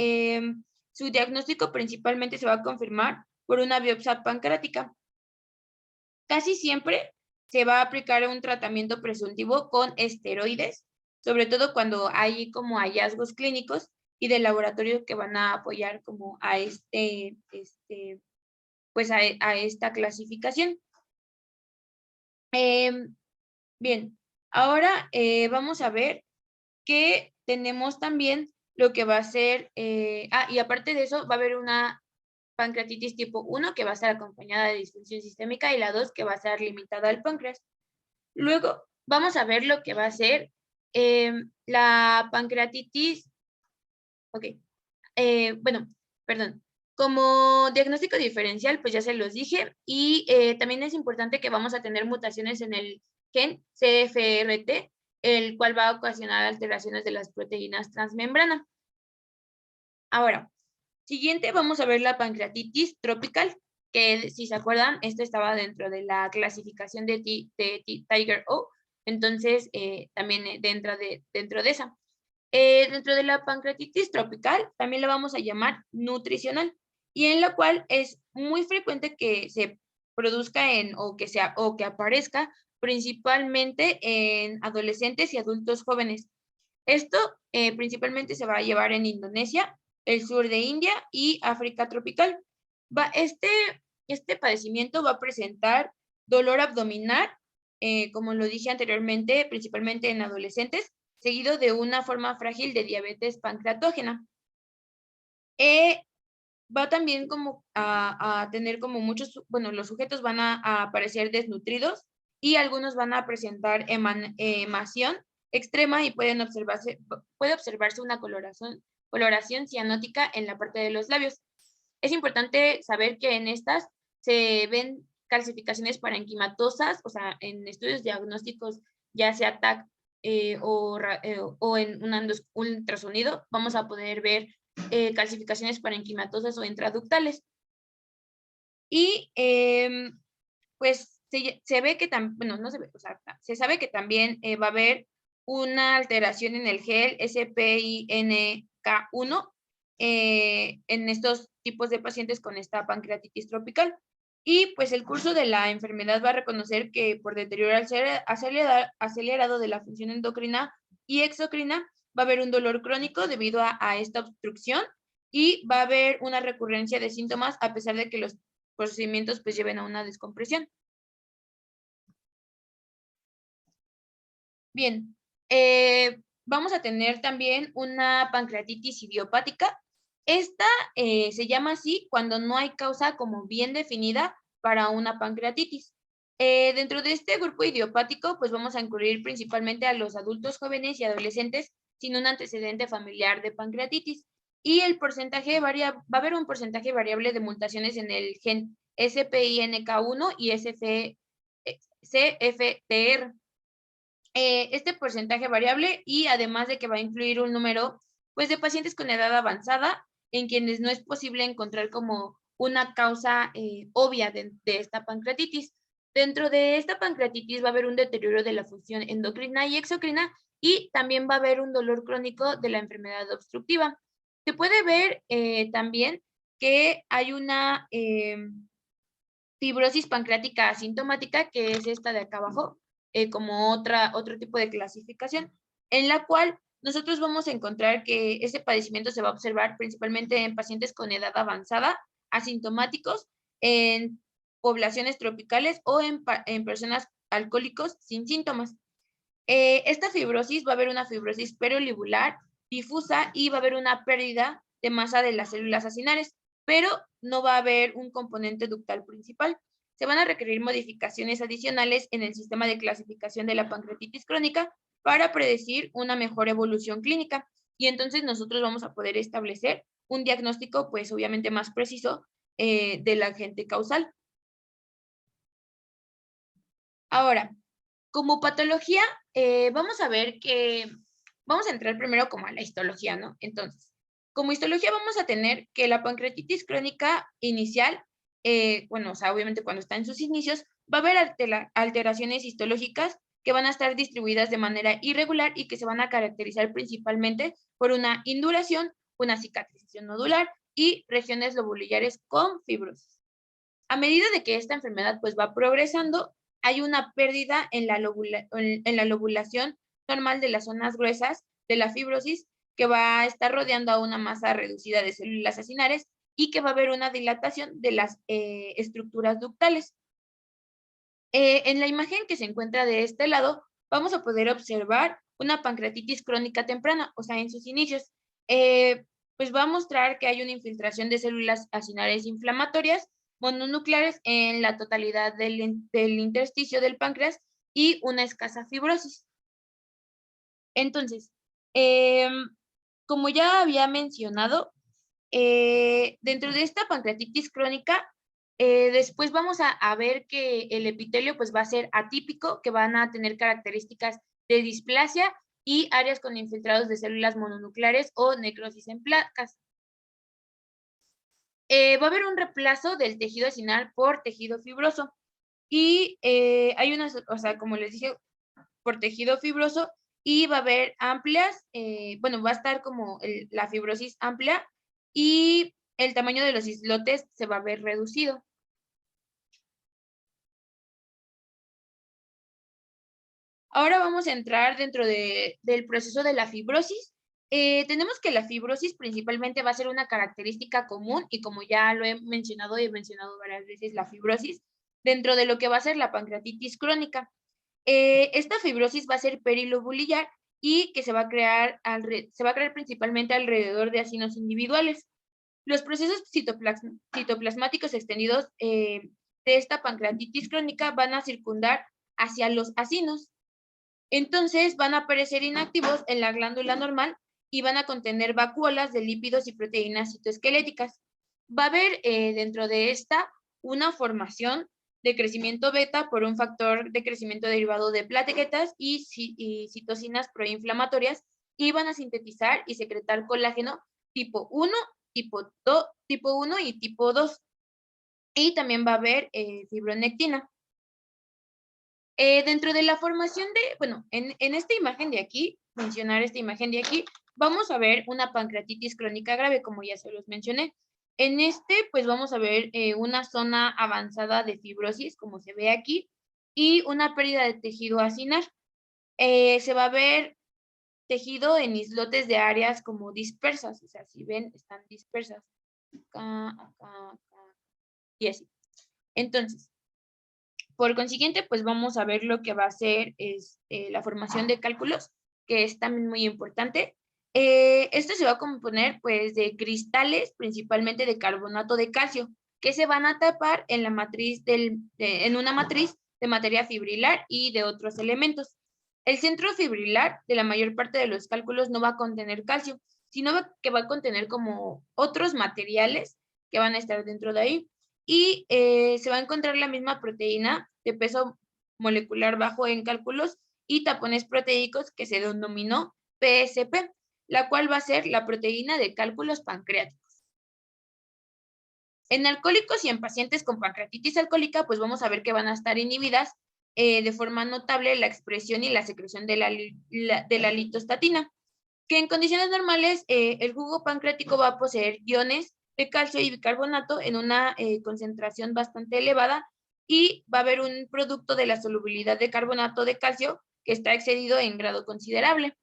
su diagnóstico principalmente se va a confirmar por una biopsia pancreática. Casi siempre se va a aplicar un tratamiento presuntivo con esteroides, sobre todo cuando hay como hallazgos clínicos y de laboratorio que van a apoyar como a pues a esta clasificación. Bien, ahora vamos a ver que tenemos también lo que va a ser, y aparte de eso va a haber una pancreatitis tipo 1 que va a estar acompañada de disfunción sistémica y la 2 que va a estar limitada al páncreas. Luego vamos a ver lo que va a ser la pancreatitis, perdón. Como diagnóstico diferencial, pues ya se los dije, y también es importante que vamos a tener mutaciones en el gen CFRT, el cual va a ocasionar alteraciones de las proteínas transmembrana. Ahora, siguiente vamos a ver la pancreatitis tropical, que si se acuerdan, esta estaba dentro de la clasificación de Tiger O, entonces también dentro de esa. Dentro de la pancreatitis tropical también la vamos a llamar nutricional, y en la cual es muy frecuente que se produzca o que aparezca principalmente en adolescentes y adultos jóvenes. Esto principalmente se va a llevar en Indonesia, el sur de India y África tropical. Este padecimiento va a presentar dolor abdominal, como lo dije anteriormente, principalmente en adolescentes, seguido de una forma frágil de diabetes pancreatógena. Va también como a tener como los sujetos van a aparecer desnutridos y algunos van a presentar emación extrema y puede observarse una coloración cianótica en la parte de los labios. Es importante saber que en estas se ven calcificaciones parenquimatosas, o sea, en estudios diagnósticos, ya sea TAC o en un ultrasonido, vamos a poder ver calcificaciones parenquimatosas o intraductales. Y pues se ve que también, bueno, no se ve, o sea, se sabe que también va a haber una alteración en el gel SPINK1 en estos tipos de pacientes con esta pancreatitis tropical. Y pues el curso de la enfermedad va a reconocer que por deterioro acelerado de la función endocrina y exocrina, va a haber un dolor crónico debido a esta obstrucción y va a haber una recurrencia de síntomas a pesar de que los procedimientos pues lleven a una descompresión. Bien, vamos a tener también una pancreatitis idiopática. Esta se llama así cuando no hay causa como bien definida para una pancreatitis. Dentro de este grupo idiopático, pues vamos a incluir principalmente a los adultos jóvenes y adolescentes sin un antecedente familiar de pancreatitis. Y el porcentaje va a haber un porcentaje variable de mutaciones en el gen SPINK1 y CFTR. Este porcentaje variable y además de que va a incluir un número pues de pacientes con edad avanzada en quienes no es posible encontrar como una causa obvia de esta pancreatitis. Dentro de esta pancreatitis va a haber un deterioro de la función endocrina y exocrina y también va a haber un dolor crónico de la enfermedad obstructiva. Se puede ver también que hay una fibrosis pancreática asintomática, que es esta de acá abajo, como otro tipo de clasificación, en la cual nosotros vamos a encontrar que este padecimiento se va a observar principalmente en pacientes con edad avanzada, asintomáticos, en poblaciones tropicales o en personas alcohólicos sin síntomas. Esta fibrosis va a haber una fibrosis perolibular difusa y va a haber una pérdida de masa de las células acinares, pero no va a haber un componente ductal principal. Se van a requerir modificaciones adicionales en el sistema de clasificación de la pancreatitis crónica para predecir una mejor evolución clínica. Y entonces nosotros vamos a poder establecer un diagnóstico, pues obviamente más preciso del agente causal. Ahora, como patología, vamos a ver que, vamos a entrar primero como a la histología, ¿no? Entonces, como histología vamos a tener que la pancreatitis crónica inicial, bueno, o sea, obviamente cuando está en sus inicios, va a haber alteraciones histológicas que van a estar distribuidas de manera irregular y que se van a caracterizar principalmente por una induración, una cicatrización nodular y regiones lobulares con fibrosis. A medida de que esta enfermedad pues va progresando, hay una pérdida en la lobulación normal de las zonas gruesas de la fibrosis que va a estar rodeando a una masa reducida de células acinares y que va a haber una dilatación de las estructuras ductales. En la imagen que se encuentra de este lado, vamos a poder observar una pancreatitis crónica temprana, o sea, en sus inicios. Pues va a mostrar que hay una infiltración de células acinares inflamatorias mononucleares en la totalidad del intersticio del páncreas y una escasa fibrosis. Entonces, como ya había mencionado, dentro de esta pancreatitis crónica, después vamos a ver que el epitelio pues va a ser atípico, que van a tener características de displasia y áreas con infiltrados de células mononucleares o necrosis en placas. Va a haber un reemplazo del tejido acinar por tejido fibroso. Y hay unas, o sea, como les dije, por tejido fibroso, y va a haber amplias, bueno, va a estar como la fibrosis amplia y el tamaño de los islotes se va a ver reducido. Ahora vamos a entrar dentro del proceso de la fibrosis. Tenemos que la fibrosis principalmente va a ser una característica común y como ya lo he mencionado y he mencionado varias veces la fibrosis dentro de lo que va a ser la pancreatitis crónica. Esta fibrosis va a ser perilobular y que se va a crear principalmente alrededor de acinos individuales. Los procesos citoplasmáticos extendidos de esta pancreatitis crónica van a circundar hacia los acinos. Entonces van a aparecer inactivos en la glándula normal y van a contener vacuolas de lípidos y proteínas citoesqueléticas. Va a haber dentro de esta una formación de crecimiento beta por un factor de crecimiento derivado de plaquetas y citocinas proinflamatorias y van a sintetizar y secretar colágeno tipo 1, tipo 1 y tipo 2. Y también va a haber fibronectina. Dentro de la formación de, bueno, en esta imagen de aquí, mencionar esta imagen de aquí, vamos a ver una pancreatitis crónica grave, como ya se los mencioné. En este, pues vamos a ver una zona avanzada de fibrosis, como se ve aquí, y una pérdida de tejido acinar. Se va a ver tejido en islotes de áreas como dispersas, o sea, si ven, están dispersas. Acá, acá, acá, y así. Entonces, por consiguiente, pues vamos a ver lo que va a ser la formación de cálculos, que es también muy importante. Esto se va a componer pues de cristales, principalmente de carbonato de calcio, que se van a tapar en la matriz en una matriz de materia fibrilar y de otros elementos. El centro fibrilar de la mayor parte de los cálculos no va a contener calcio, sino que va a contener como otros materiales que van a estar dentro de ahí y se va a encontrar la misma proteína de peso molecular bajo en cálculos y tapones proteicos que se denominó PSP, la cual va a ser la proteína de cálculos pancreáticos. En alcohólicos y en pacientes con pancreatitis alcohólica, pues vamos a ver que van a estar inhibidas de forma notable la expresión y la secreción de la litostatina, que en condiciones normales el jugo pancreático va a poseer iones de calcio y bicarbonato en una concentración bastante elevada y va a haber un producto de la solubilidad de carbonato de calcio que está excedido en grado considerable.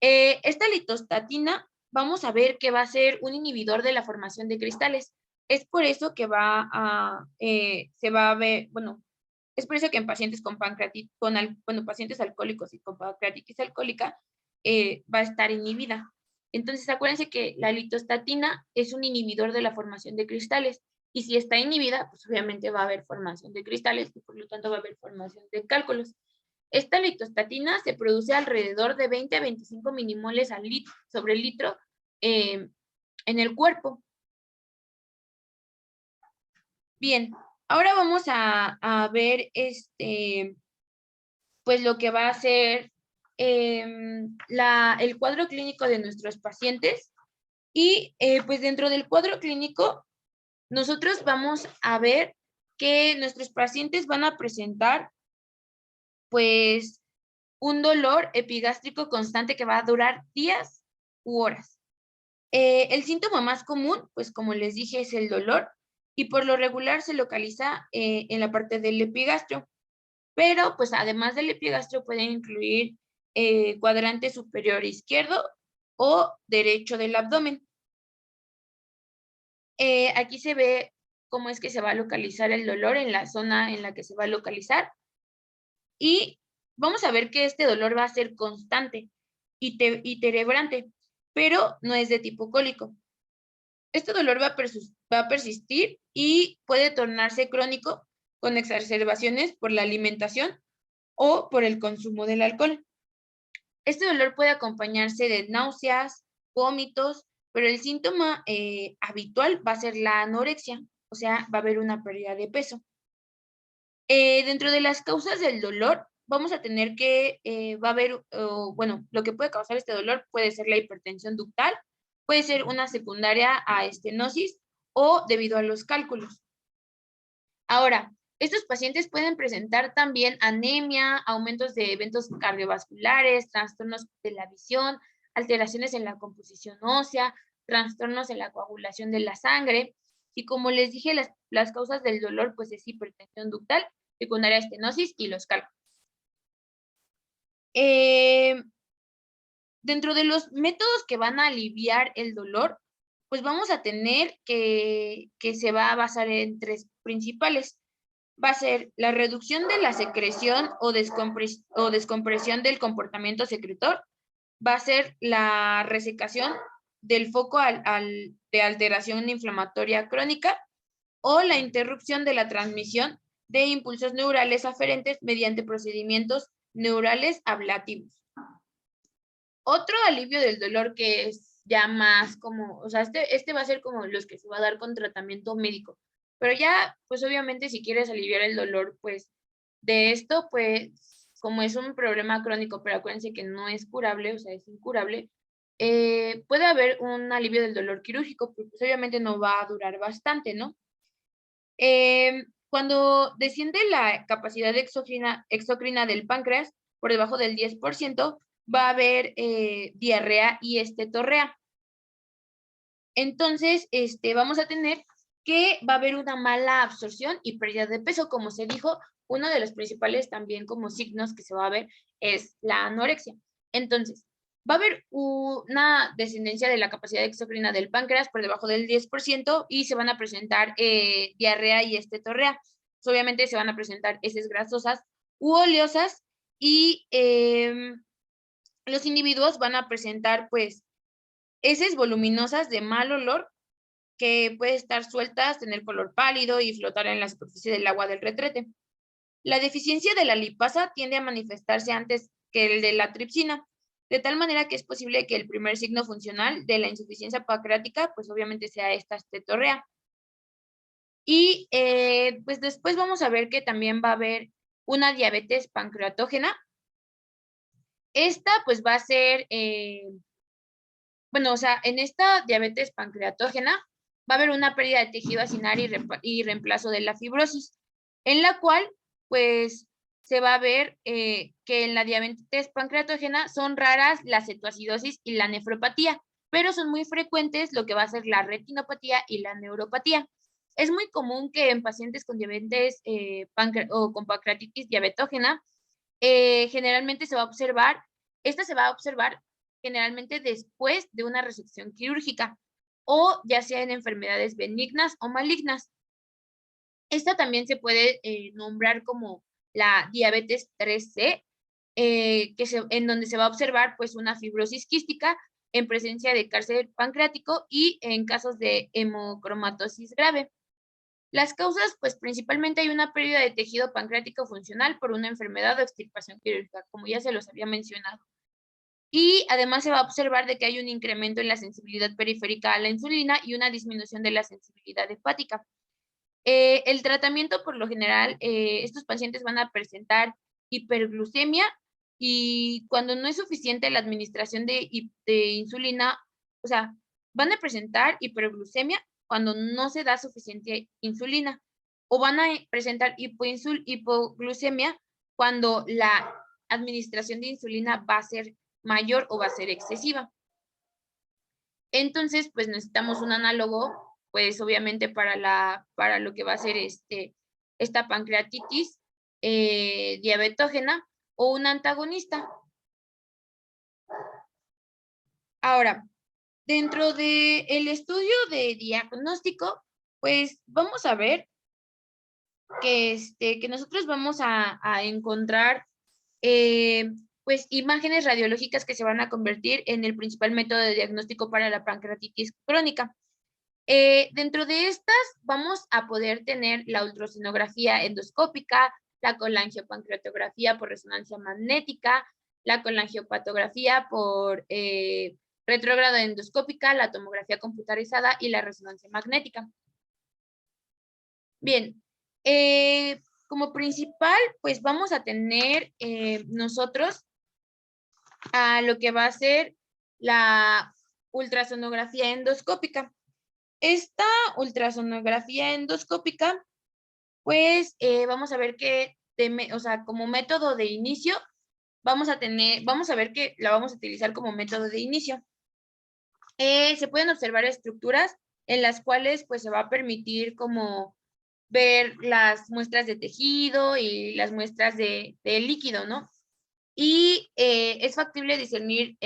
Esta litostatina vamos a ver que va a ser un inhibidor de la formación de cristales. Es por eso que se va a ver, bueno, es por eso que en pacientes con pancreatitis, pacientes alcohólicos y con pancreatitis alcohólica, va a estar inhibida. Entonces, acuérdense que la litostatina es un inhibidor de la formación de cristales. Y si está inhibida, pues obviamente va a haber formación de cristales y por lo tanto va a haber formación de cálculos. Esta litostatina se produce alrededor de 20 a 25 milimoles sobre el litro en el cuerpo. Bien, ahora vamos a ver pues lo que va a ser el cuadro clínico de nuestros pacientes. Y pues dentro del cuadro clínico, nosotros vamos a ver que nuestros pacientes van a presentar pues un dolor epigástrico constante que va a durar días u horas. El síntoma más común, pues como les dije, es el dolor y por lo regular se localiza en la parte del epigastrio. Pero, pues, además del epigastrio pueden incluir cuadrante superior izquierdo o derecho del abdomen. Aquí se ve cómo es que se va a localizar el dolor en la zona en la que se va a localizar. Y vamos a ver que este dolor va a ser constante y terebrante, pero no es de tipo cólico. Este dolor va a persistir y puede tornarse crónico con exacerbaciones por la alimentación o por el consumo del alcohol. Este dolor puede acompañarse de náuseas, vómitos, pero el síntoma habitual va a ser la anorexia, o sea, va a haber una pérdida de peso. Dentro de las causas del dolor, vamos a tener que va a haber, bueno, lo que puede causar este dolor puede ser la hipertensión ductal, puede ser una secundaria a estenosis o debido a los cálculos. Ahora, estos pacientes pueden presentar también anemia, aumentos de eventos cardiovasculares, trastornos de la visión, alteraciones en la composición ósea, trastornos en la coagulación de la sangre. Y como les dije, las causas del dolor pues es hipertensión ductal, secundaria estenosis y los cálculos. Dentro de los métodos que van a aliviar el dolor, pues vamos a tener que se va a basar en 3 principales. Va a ser la reducción de la secreción o descompresión del comportamiento secretor, va a ser la resecación del foco de alteración inflamatoria crónica o la interrupción de la transmisión de impulsos neurales aferentes mediante procedimientos neurales ablativos. Otro alivio del dolor que es ya más como, o sea, este va a ser como los que se va a dar con tratamiento médico. Pero ya, pues obviamente si quieres aliviar el dolor, pues de esto, pues como es un problema crónico, pero acuérdense que no es curable, o sea, es incurable, puede haber un alivio del dolor quirúrgico, pero pues obviamente no va a durar bastante, ¿no? Cuando desciende la capacidad exocrina del páncreas por debajo del 10%, va a haber diarrea y estetorrea. Entonces, vamos a tener que va a haber una mala absorción y pérdida de peso. Como se dijo, uno de los principales también como signos que se va a ver es la anorexia. Entonces, va a haber una descendencia de la capacidad exocrina del páncreas por debajo del 10% y se van a presentar diarrea y estetorrea. Pues, obviamente se van a presentar heces grasosas u oleosas y los individuos van a presentar pues heces voluminosas de mal olor que puede estar sueltas, tener color pálido y flotar en la superficie del agua del retrete. La deficiencia de la lipasa tiende a manifestarse antes que el de la tripsina, de tal manera que es posible que el primer signo funcional de la insuficiencia pancreática, pues obviamente sea esta estetorrea. Y pues después vamos a ver que también va a haber una diabetes pancreatógena. Esta pues va a ser, bueno, o sea, en esta diabetes pancreatógena va a haber una pérdida de tejido acinar y reemplazo de la fibrosis, en la cual pues se va a ver que en la diabetes pancreatógena son raras la cetoacidosis y la nefropatía, pero son muy frecuentes lo que va a ser la retinopatía y la neuropatía. Es muy común que en pacientes con diabetes o con pancreatitis diabetógena, generalmente se va a observar, esta se va a observar generalmente después de una resección quirúrgica o ya sea en enfermedades benignas o malignas. Esta también se puede nombrar como la diabetes 3C, en donde se va a observar pues una fibrosis quística en presencia de cáncer pancreático y en casos de hemocromatosis grave. Las causas, pues principalmente hay una pérdida de tejido pancreático funcional por una enfermedad o extirpación quirúrgica, como ya se los había mencionado. Y además se va a observar de que hay un incremento en la sensibilidad periférica a la insulina y una disminución de la sensibilidad hepática. El tratamiento, por lo general, estos pacientes van a presentar hiperglucemia y cuando no es suficiente la administración de insulina, o sea, van a presentar hiperglucemia cuando no se da suficiente insulina o van a presentar hipoglucemia cuando la administración de insulina va a ser mayor o va a ser excesiva. Entonces, pues necesitamos un análogo, pues obviamente para lo que va a ser esta pancreatitis diabetógena o un antagonista. Ahora, dentro del estudio de diagnóstico, pues vamos a ver que nosotros vamos a encontrar pues imágenes radiológicas que se van a convertir en el principal método de diagnóstico para la pancreatitis crónica. Dentro de estas vamos a poder tener la ultrasonografía endoscópica, la colangiopancreatografía por resonancia magnética, la colangiopatografía por retrógrado endoscópica, la tomografía computarizada y la resonancia magnética. Bien, como principal, pues vamos a tener nosotros a lo que va a ser la ultrasonografía endoscópica. Esta ultrasonografía endoscópica, pues vamos a ver que, o sea, como método de inicio, vamos a ver que la vamos a utilizar como método de inicio. Se pueden observar estructuras en las cuales pues se va a permitir como ver las muestras de tejido y las muestras de líquido, ¿no? Y es factible discernir,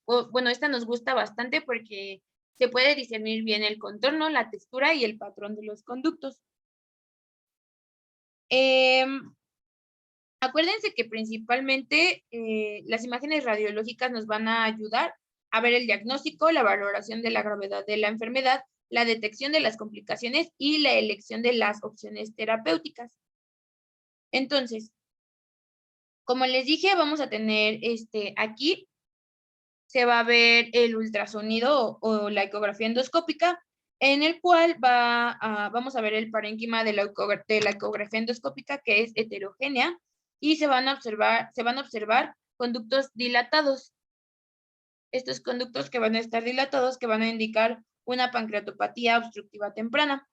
bueno, esta nos gusta bastante porque se puede discernir bien el contorno, la textura y el patrón de los conductos. Acuérdense que principalmente las imágenes radiológicas nos van a ayudar a ver el diagnóstico, la valoración de la gravedad de la enfermedad, la detección de las complicaciones y la elección de las opciones terapéuticas. Entonces, como les dije, vamos a tener aquí, se va a ver el ultrasonido o la ecografía endoscópica, en el cual vamos a ver el parénquima de la ecografía endoscópica, que es heterogénea, y se van a observar conductos dilatados. Estos conductos que van a estar dilatados, que van a indicar una pancreatopatía obstructiva temprana.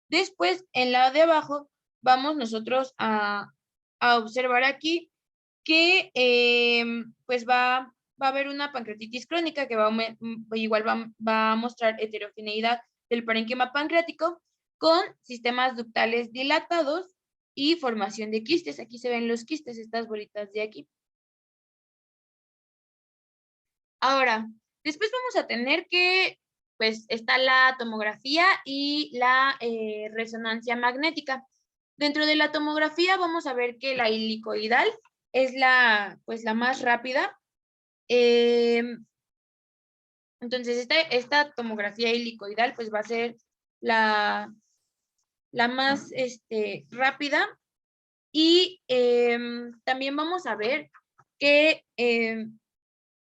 Después, en la de abajo, vamos nosotros a observar aquí que pues va a haber una pancreatitis crónica que igual va a mostrar heterogeneidad del parénquima pancreático con sistemas ductales dilatados y formación de quistes. Aquí se ven los quistes, estas bolitas de aquí. Ahora, después vamos a tener que, pues, está la tomografía y la resonancia magnética. Dentro de la tomografía vamos a ver que la helicoidal es pues, la más rápida. Entonces, esta tomografía helicoidal, pues, va a ser la más rápida. Y también vamos a ver que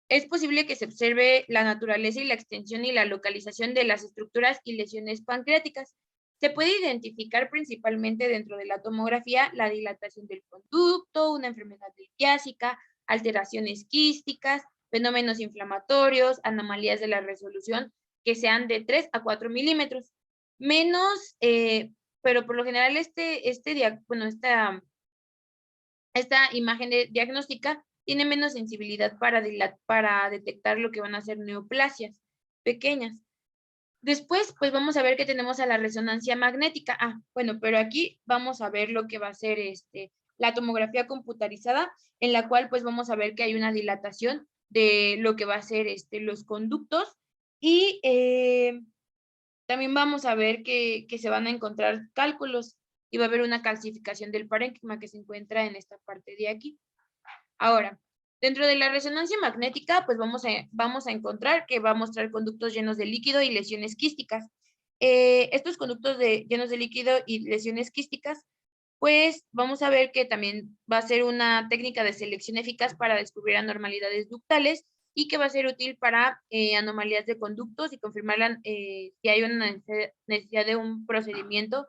es posible que se observe la naturaleza y la extensión y la localización de las estructuras y lesiones pancreáticas. Se puede identificar principalmente dentro de la tomografía la dilatación del conducto, una enfermedad litiásica, alteraciones quísticas, fenómenos inflamatorios, anomalías de la resolución que sean de 3 a 4 milímetros. Menos, pero por lo general esta imagen diagnóstica tiene menos sensibilidad para detectar lo que van a ser neoplasias pequeñas. Después, pues vamos a ver que tenemos a la resonancia magnética. Bueno, pero aquí vamos a ver lo que va a ser la tomografía computarizada, en la cual pues vamos a ver que hay una dilatación de lo que va a ser los conductos y también vamos a ver que se van a encontrar cálculos y va a haber una calcificación del parénquima que se encuentra en esta parte de aquí. Ahora, dentro de la resonancia magnética, pues vamos a encontrar que va a mostrar conductos llenos de líquido y lesiones quísticas. Estos conductos llenos de líquido y lesiones quísticas, pues vamos a ver que también va a ser una técnica de selección eficaz para descubrir anormalidades ductales y que va a ser útil para anomalías de conductos y confirmar si hay una necesidad de un procedimiento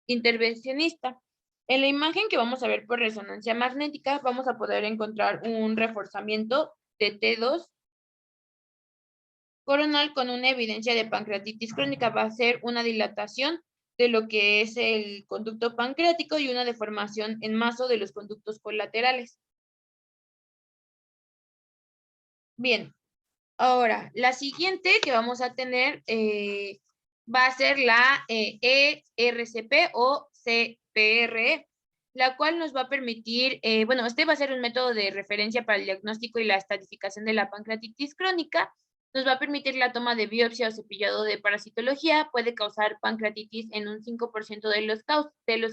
intervencionista. En la imagen que vamos a ver por resonancia magnética, vamos a poder encontrar un reforzamiento de T2 coronal con una evidencia de pancreatitis crónica. Va a ser una dilatación de lo que es el conducto pancreático y una deformación en maso de los conductos colaterales. Bien, ahora, la siguiente que vamos a tener va a ser la ERCP o CPRE, la cual nos va a permitir, bueno, este va a ser un método de referencia para el diagnóstico y la estratificación de la pancreatitis crónica. Nos va a permitir la toma de biopsia o cepillado de parasitología. Puede causar pancreatitis en un 5% de los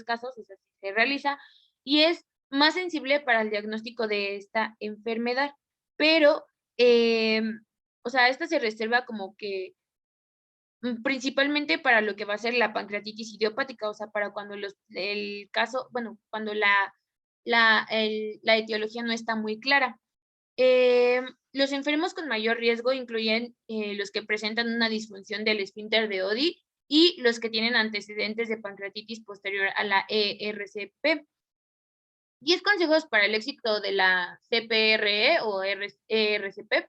casos, o sea, si se realiza, y es más sensible para el diagnóstico de esta enfermedad. Pero o sea, esta se reserva como que principalmente para lo que va a ser la pancreatitis idiopática, o sea, para cuando el caso, bueno, cuando la etiología no está muy clara. Los enfermos con mayor riesgo incluyen los que presentan una disfunción del esfínter de Oddi y los que tienen antecedentes de pancreatitis posterior a la ERCP. 10 consejos para el éxito de la CPRE o ERCP.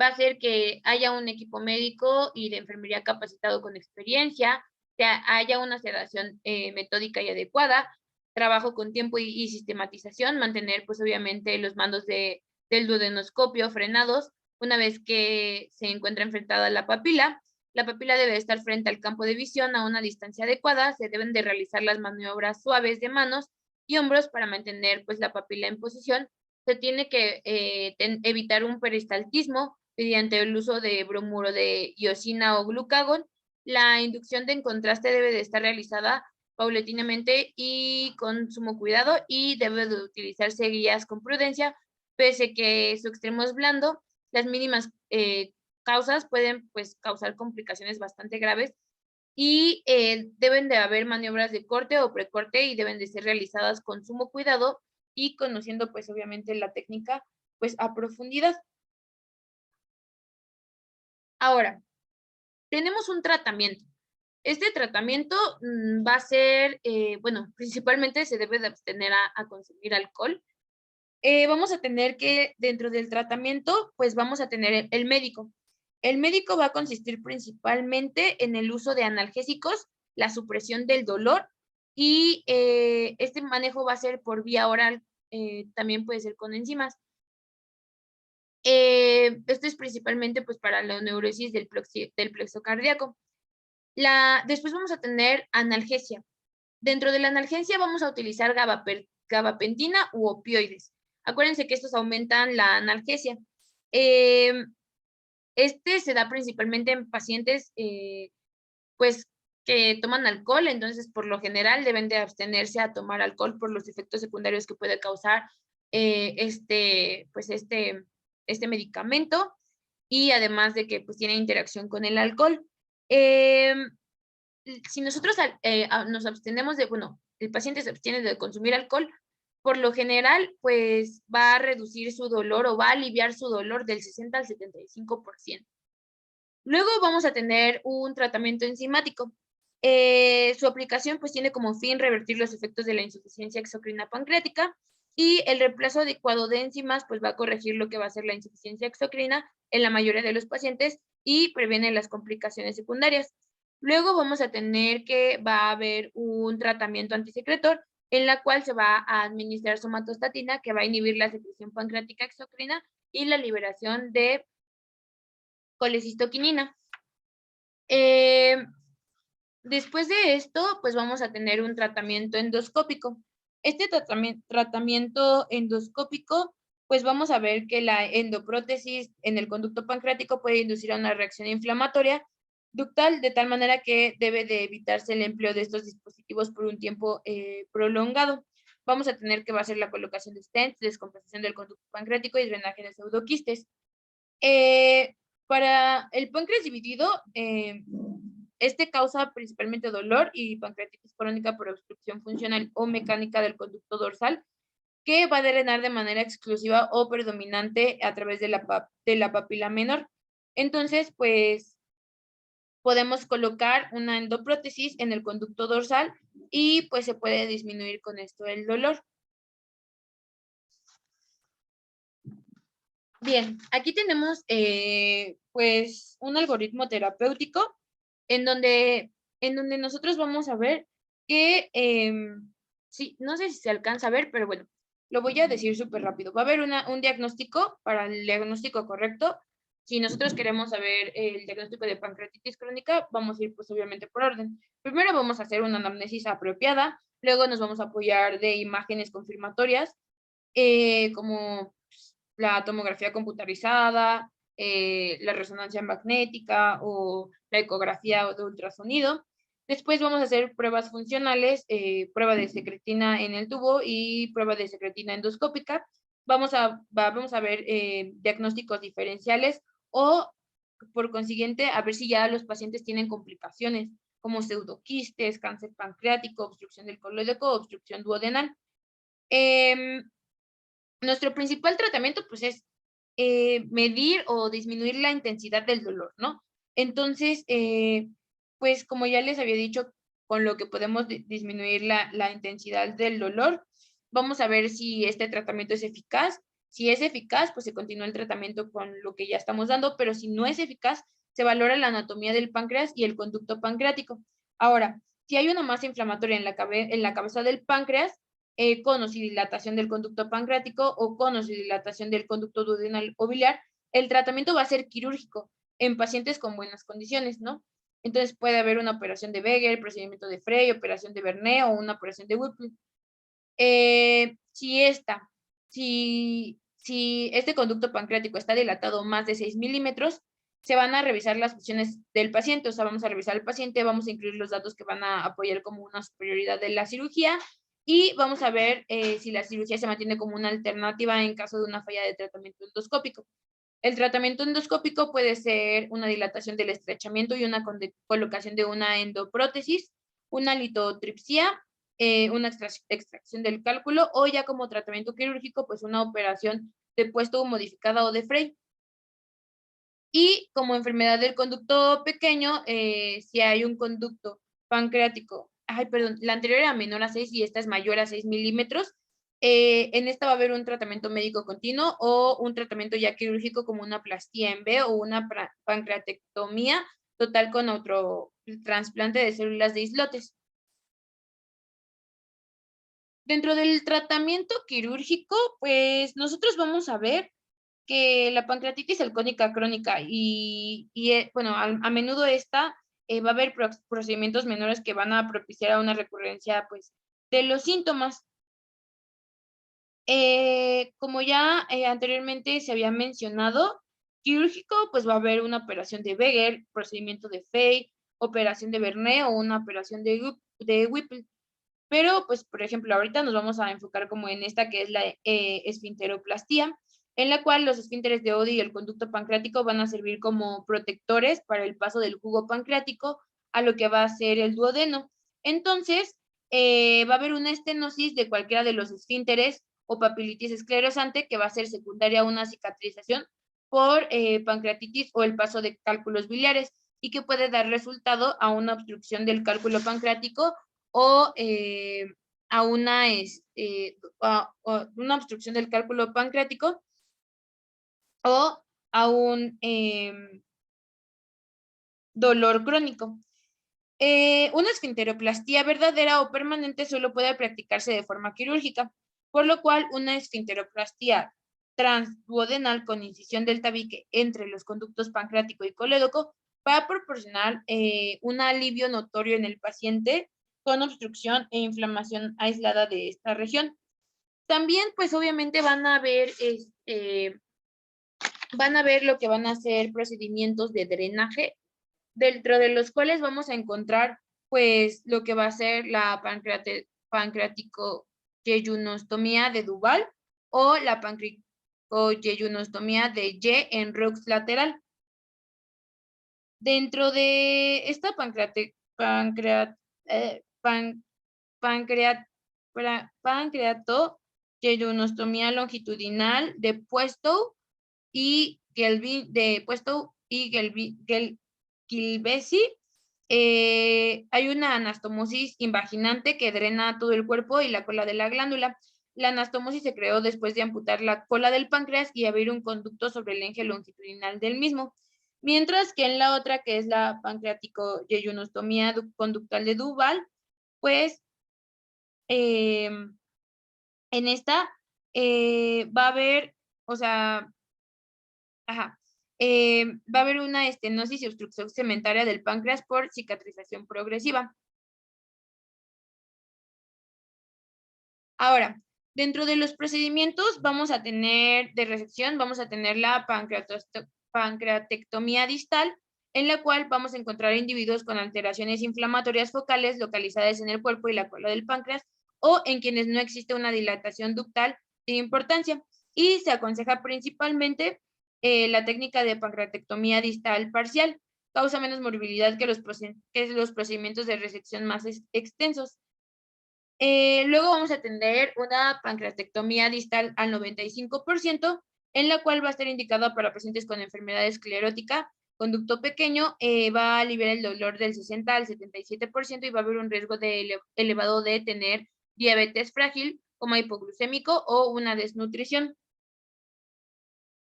va a ser que haya un equipo médico y de enfermería capacitado con experiencia, que haya una sedación metódica y adecuada, trabajo con tiempo y sistematización, mantener pues obviamente los mandos del duodenoscopio frenados una vez que se encuentra enfrentada la papila. La papila debe estar frente al campo de visión a una distancia adecuada, se deben de realizar las maniobras suaves de manos y hombros para mantener pues la papila en posición. Se tiene que evitar un peristaltismo mediante el uso de bromuro de iosina o glucagón. La inducción de contraste debe de estar realizada paulatinamente y con sumo cuidado y debe de utilizarse guías con prudencia, pese que su extremo es blando. Las mínimas causas pueden pues causar complicaciones bastante graves y deben de haber maniobras de corte o precorte y deben de ser realizadas con sumo cuidado y conociendo pues obviamente la técnica pues a profundidad. Ahora, tenemos un tratamiento. Este tratamiento va a ser, bueno, principalmente se debe de abstener a consumir alcohol. Vamos a tener que dentro del tratamiento, pues vamos a tener el médico. El médico va a consistir principalmente en el uso de analgésicos, la supresión del dolor y este manejo va a ser por vía oral, también puede ser con enzimas. Esto es principalmente pues para la neurosis del plexo cardíaco. Después vamos a tener analgesia. Dentro de la analgesia vamos a utilizar gabapentina u opioides. Acuérdense que estos aumentan la analgesia. Este se da principalmente en pacientes pues que toman alcohol, entonces por lo general deben de abstenerse a tomar alcohol por los efectos secundarios que puede causar este medicamento y además de que pues tiene interacción con el alcohol. Si nosotros nos abstenemos de, bueno, el paciente se abstiene de consumir alcohol, por lo general, pues va a reducir su dolor o va a aliviar su dolor del 60 al 75%. Luego vamos a tener un tratamiento enzimático. Su aplicación pues tiene como fin revertir los efectos de la insuficiencia exocrina pancreática y el reemplazo adecuado de enzimas pues va a corregir lo que va a ser la insuficiencia exocrina en la mayoría de los pacientes y previene las complicaciones secundarias. Luego vamos a tener que va a haber un tratamiento antisecretor en la cual se va a administrar somatostatina que va a inhibir la secreción pancreática exocrina y la liberación de colecistoquinina. Después de esto, pues vamos a tener un tratamiento endoscópico. Este tratamiento endoscópico, pues vamos a ver que la endoprótesis en el conducto pancreático puede inducir a una reacción inflamatoria ductal, de tal manera que debe de evitarse el empleo de estos dispositivos por un tiempo prolongado. Vamos a tener que va a ser la colocación de stents, descompensación del conducto pancreático y drenaje de pseudoquistes. Para el páncreas dividido, este causa principalmente dolor y pancreatitis crónica por obstrucción funcional o mecánica del conducto dorsal, que va a drenar de manera exclusiva o predominante a través de la papila menor. Entonces, pues, podemos colocar una endoprótesis en el conducto dorsal y pues se puede disminuir con esto el dolor. Bien, aquí tenemos pues un algoritmo terapéutico en donde nosotros vamos a ver que, sí, no sé si se alcanza a ver, pero bueno, lo voy a decir súper rápido. Va a haber un diagnóstico para el diagnóstico correcto. Si nosotros queremos saber el diagnóstico de pancreatitis crónica, vamos a ir pues obviamente por orden. Primero vamos a hacer una anamnesis apropiada, luego nos vamos a apoyar de imágenes confirmatorias, como la tomografía computarizada, la resonancia magnética o la ecografía de ultrasonido. Después vamos a hacer pruebas funcionales, prueba de secretina en el tubo y prueba de secretina endoscópica. Vamos a ver diagnósticos diferenciales o, por consiguiente, a ver si ya los pacientes tienen complicaciones como pseudoquistes, cáncer pancreático, obstrucción del coloideco, obstrucción duodenal. Nuestro principal tratamiento, pues, es medir o disminuir la intensidad del dolor, ¿no? Entonces, pues, como ya les había dicho, con lo que podemos disminuir la intensidad del dolor, vamos a ver si este tratamiento es eficaz Si es eficaz, pues se continúa el tratamiento con lo que ya estamos dando, pero si no es eficaz, se valora la anatomía del páncreas y el conducto pancreático. Ahora, si hay una masa inflamatoria en la cabeza del páncreas, con o sin dilatación del conducto pancreático o con o sin dilatación del conducto duodenal o biliar, el tratamiento va a ser quirúrgico en pacientes con buenas condiciones, ¿no? Entonces puede haber una operación de Weger, procedimiento de Frey, operación de Vernet o una operación de Whipple. Si este conducto pancreático está dilatado más de 6 milímetros, se van a revisar las funciones del paciente, o sea, vamos a revisar al paciente, vamos a incluir los datos que van a apoyar como una superioridad de la cirugía y vamos a ver si la cirugía se mantiene como una alternativa en caso de una falla de tratamiento endoscópico. El tratamiento endoscópico puede ser una dilatación del estrechamiento y una colocación de una endoprótesis, una litotripsia, una extracción del cálculo o ya como tratamiento quirúrgico, pues una operación de puesto modificada o de Frey. Y como enfermedad del conducto pequeño, si hay un conducto pancreático, la anterior era menor a 6 y esta es mayor a 6 milímetros, en esta va a haber un tratamiento médico continuo o un tratamiento ya quirúrgico como una plastía en B o una pancreatectomía total con otro trasplante de células de islotes. Dentro del tratamiento quirúrgico, pues nosotros vamos a ver que la pancreatitis alcohólica crónica bueno, a menudo esta va a haber procedimientos menores que van a propiciar a una recurrencia, pues, de los síntomas. Como ya anteriormente se había mencionado, quirúrgico, pues va a haber una operación de Weger, procedimiento de Fay, operación de Vernet o una operación de Whipple. Pero, pues, por ejemplo, ahorita nos vamos a enfocar como en esta que es la esfinteroplastía, en la cual los esfínteres de Oddi y el conducto pancreático van a servir como protectores para el paso del jugo pancreático a lo que va a ser el duodeno. Entonces, va a haber una estenosis de cualquiera de los esfínteres o papilitis esclerosante que va a ser secundaria a una cicatrización por pancreatitis o el paso de cálculos biliares y que puede dar resultado a una obstrucción del cálculo pancreático o a una obstrucción del cálculo pancreático o a un dolor crónico. Una esfinteroplastía verdadera o permanente solo puede practicarse de forma quirúrgica, por lo cual una esfinteroplastía transduodenal con incisión del tabique entre los conductos pancreático y colédoco va a proporcionar un alivio notorio en el paciente con obstrucción e inflamación aislada de esta región. También, pues obviamente van a ver lo que van a ser procedimientos de drenaje, dentro de los cuales vamos a encontrar pues lo que va a ser la pancreaticoyeyunostomía de Duval o la pancreaticoyeyunostomía de Y en Rux lateral. Dentro de esta pancreatoyeyunostomía longitudinal de Puestow y Gilbesi, hay una anastomosis invaginante que drena todo el cuerpo y la cola de la glándula. La anastomosis se creó después de amputar la cola del páncreas y abrir un conducto sobre el eje longitudinal del mismo. Mientras que en la otra, que es la pancreaticoyeyunostomía conductal de Duval, pues en esta va a haber, o sea, va a haber una estenosis y obstrucción cementaria del páncreas por cicatrización progresiva. Ahora, dentro de los procedimientos vamos a tener de resección, vamos a tener la pancreatectomía distal, en la cual vamos a encontrar individuos con alteraciones inflamatorias focales localizadas en el cuerpo y la cola del páncreas o en quienes no existe una dilatación ductal de importancia. Y se aconseja principalmente la técnica de pancreatectomía distal parcial. Causa menos morbilidad que los procedimientos de resección más extensos. Luego vamos a tener una pancreatectomía distal al 95%, en la cual va a estar indicada para pacientes con enfermedad esclerótica, conducto pequeño, va a aliviar el dolor del 60 al 77% y va a haber un riesgo elevado de tener diabetes frágil, coma hipoglucémico o una desnutrición.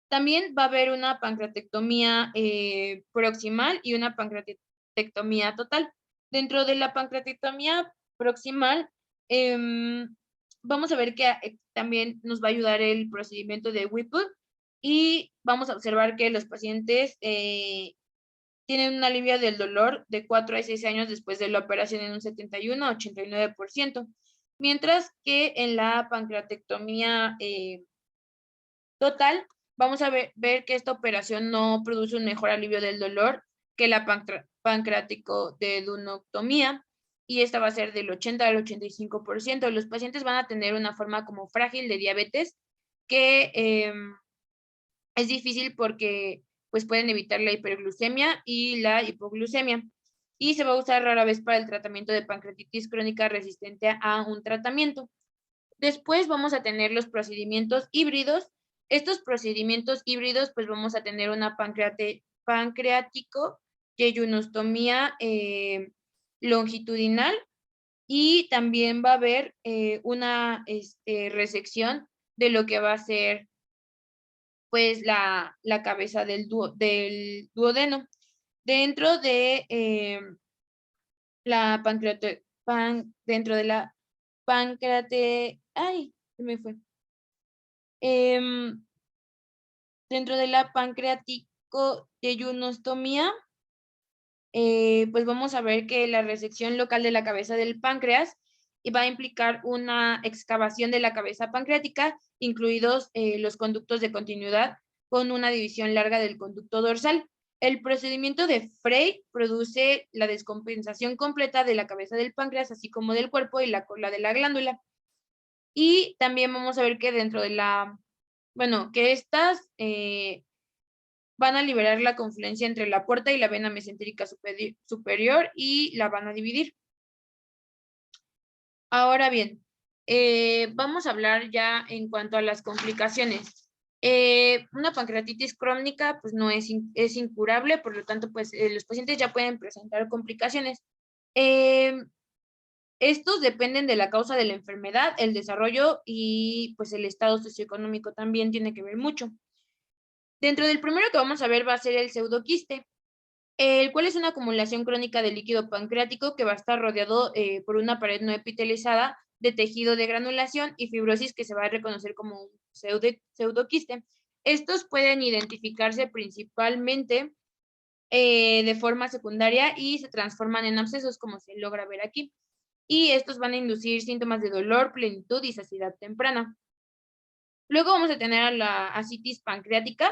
También va a haber una pancreatectomía proximal y una pancreatectomía total. Dentro de la pancreatectomía proximal, vamos a ver que también nos va a ayudar el procedimiento de Whipple y vamos a observar que los pacientes tienen un alivio del dolor de 4 a 6 años después de la operación en un 71 a 89%, mientras que en la pancreatectomía total, vamos a ver que esta operación no produce un mejor alivio del dolor que la pancreaticodenoctomía, y esta va a ser del 80 al 85%. Los pacientes van a tener una forma como frágil de diabetes que es difícil porque pues pueden evitar la hiperglucemia y la hipoglucemia. Y se va a usar rara vez para el tratamiento de pancreatitis crónica resistente a un tratamiento. Después vamos a tener los procedimientos híbridos. Estos procedimientos híbridos, pues vamos a tener una pancreático yeyunostomía longitudinal, y también va a haber una resección de lo que va a ser pues la cabeza del duodeno. Dentro de la dentro de la ay, se me fue. Dentro de la pancreaticoyunostomía, pues vamos a ver que la resección local de la cabeza del páncreas va a implicar una excavación de la cabeza pancreática, incluidos los conductos de continuidad, con una división larga del conducto dorsal. El procedimiento de Frey produce la descompensación completa de la cabeza del páncreas, así como del cuerpo y la cola de la glándula. Y también vamos a ver que dentro de que estas van a liberar la confluencia entre la puerta y la vena mesentérica superior y la van a dividir. Ahora bien, vamos a hablar ya en cuanto a las complicaciones. Una pancreatitis crónica pues no es incurable, por lo tanto pues los pacientes ya pueden presentar complicaciones. Estos dependen de la causa de la enfermedad, el desarrollo y pues el estado socioeconómico también tiene que ver mucho. Dentro del primero que vamos a ver va a ser el pseudoquiste, el cual es una acumulación crónica de líquido pancreático que va a estar rodeado por una pared no epitelizada de tejido de granulación y fibrosis que se va a reconocer como un pseudoquiste. Estos pueden identificarse principalmente de forma secundaria y se transforman en abscesos, como se logra ver aquí. Y estos van a inducir síntomas de dolor, plenitud y saciedad temprana. Luego vamos a tener a la ascitis pancreática,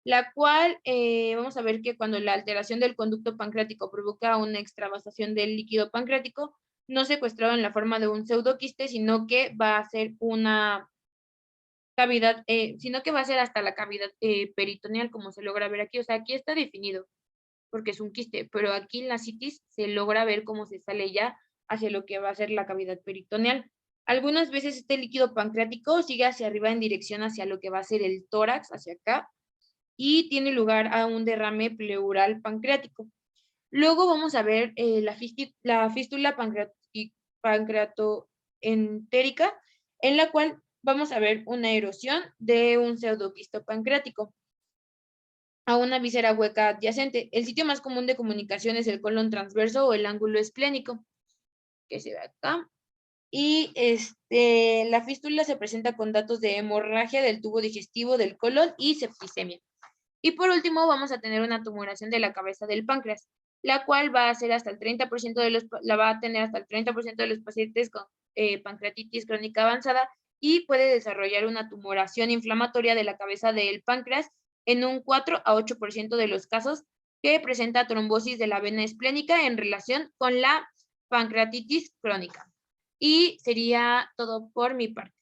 la cual vamos a ver que cuando la alteración del conducto pancreático provoca una extravasación del líquido pancreático, no secuestrado en la forma de un pseudoquiste, sino que va a ser una cavidad, sino que va a ser hasta la cavidad peritoneal, como se logra ver aquí. O sea, aquí está definido, porque es un quiste, pero aquí en la ascitis se logra ver cómo se sale ya hacia lo que va a ser la cavidad peritoneal. Algunas veces este líquido pancreático sigue hacia arriba en dirección hacia lo que va a ser el tórax, hacia acá, y tiene lugar a un derrame pleural pancreático. Luego vamos a ver la fístula pancreatoentérica, en la cual vamos a ver una erosión de un pseudoquisto pancreático a una víscera hueca adyacente. El sitio más común de comunicación es el colon transverso o el ángulo esplénico, que se ve acá. Y la fístula se presenta con datos de hemorragia del tubo digestivo del colon y septicemia. Y por último vamos a tener una tumoración de la cabeza del páncreas, la cual va a ser hasta el 30% la va a tener hasta el 30% de los pacientes con pancreatitis crónica avanzada, y puede desarrollar una tumoración inflamatoria de la cabeza del páncreas en un 4 a 8% de los casos, que presenta trombosis de la vena esplénica en relación con la pancreatitis crónica. Y sería todo por mi parte.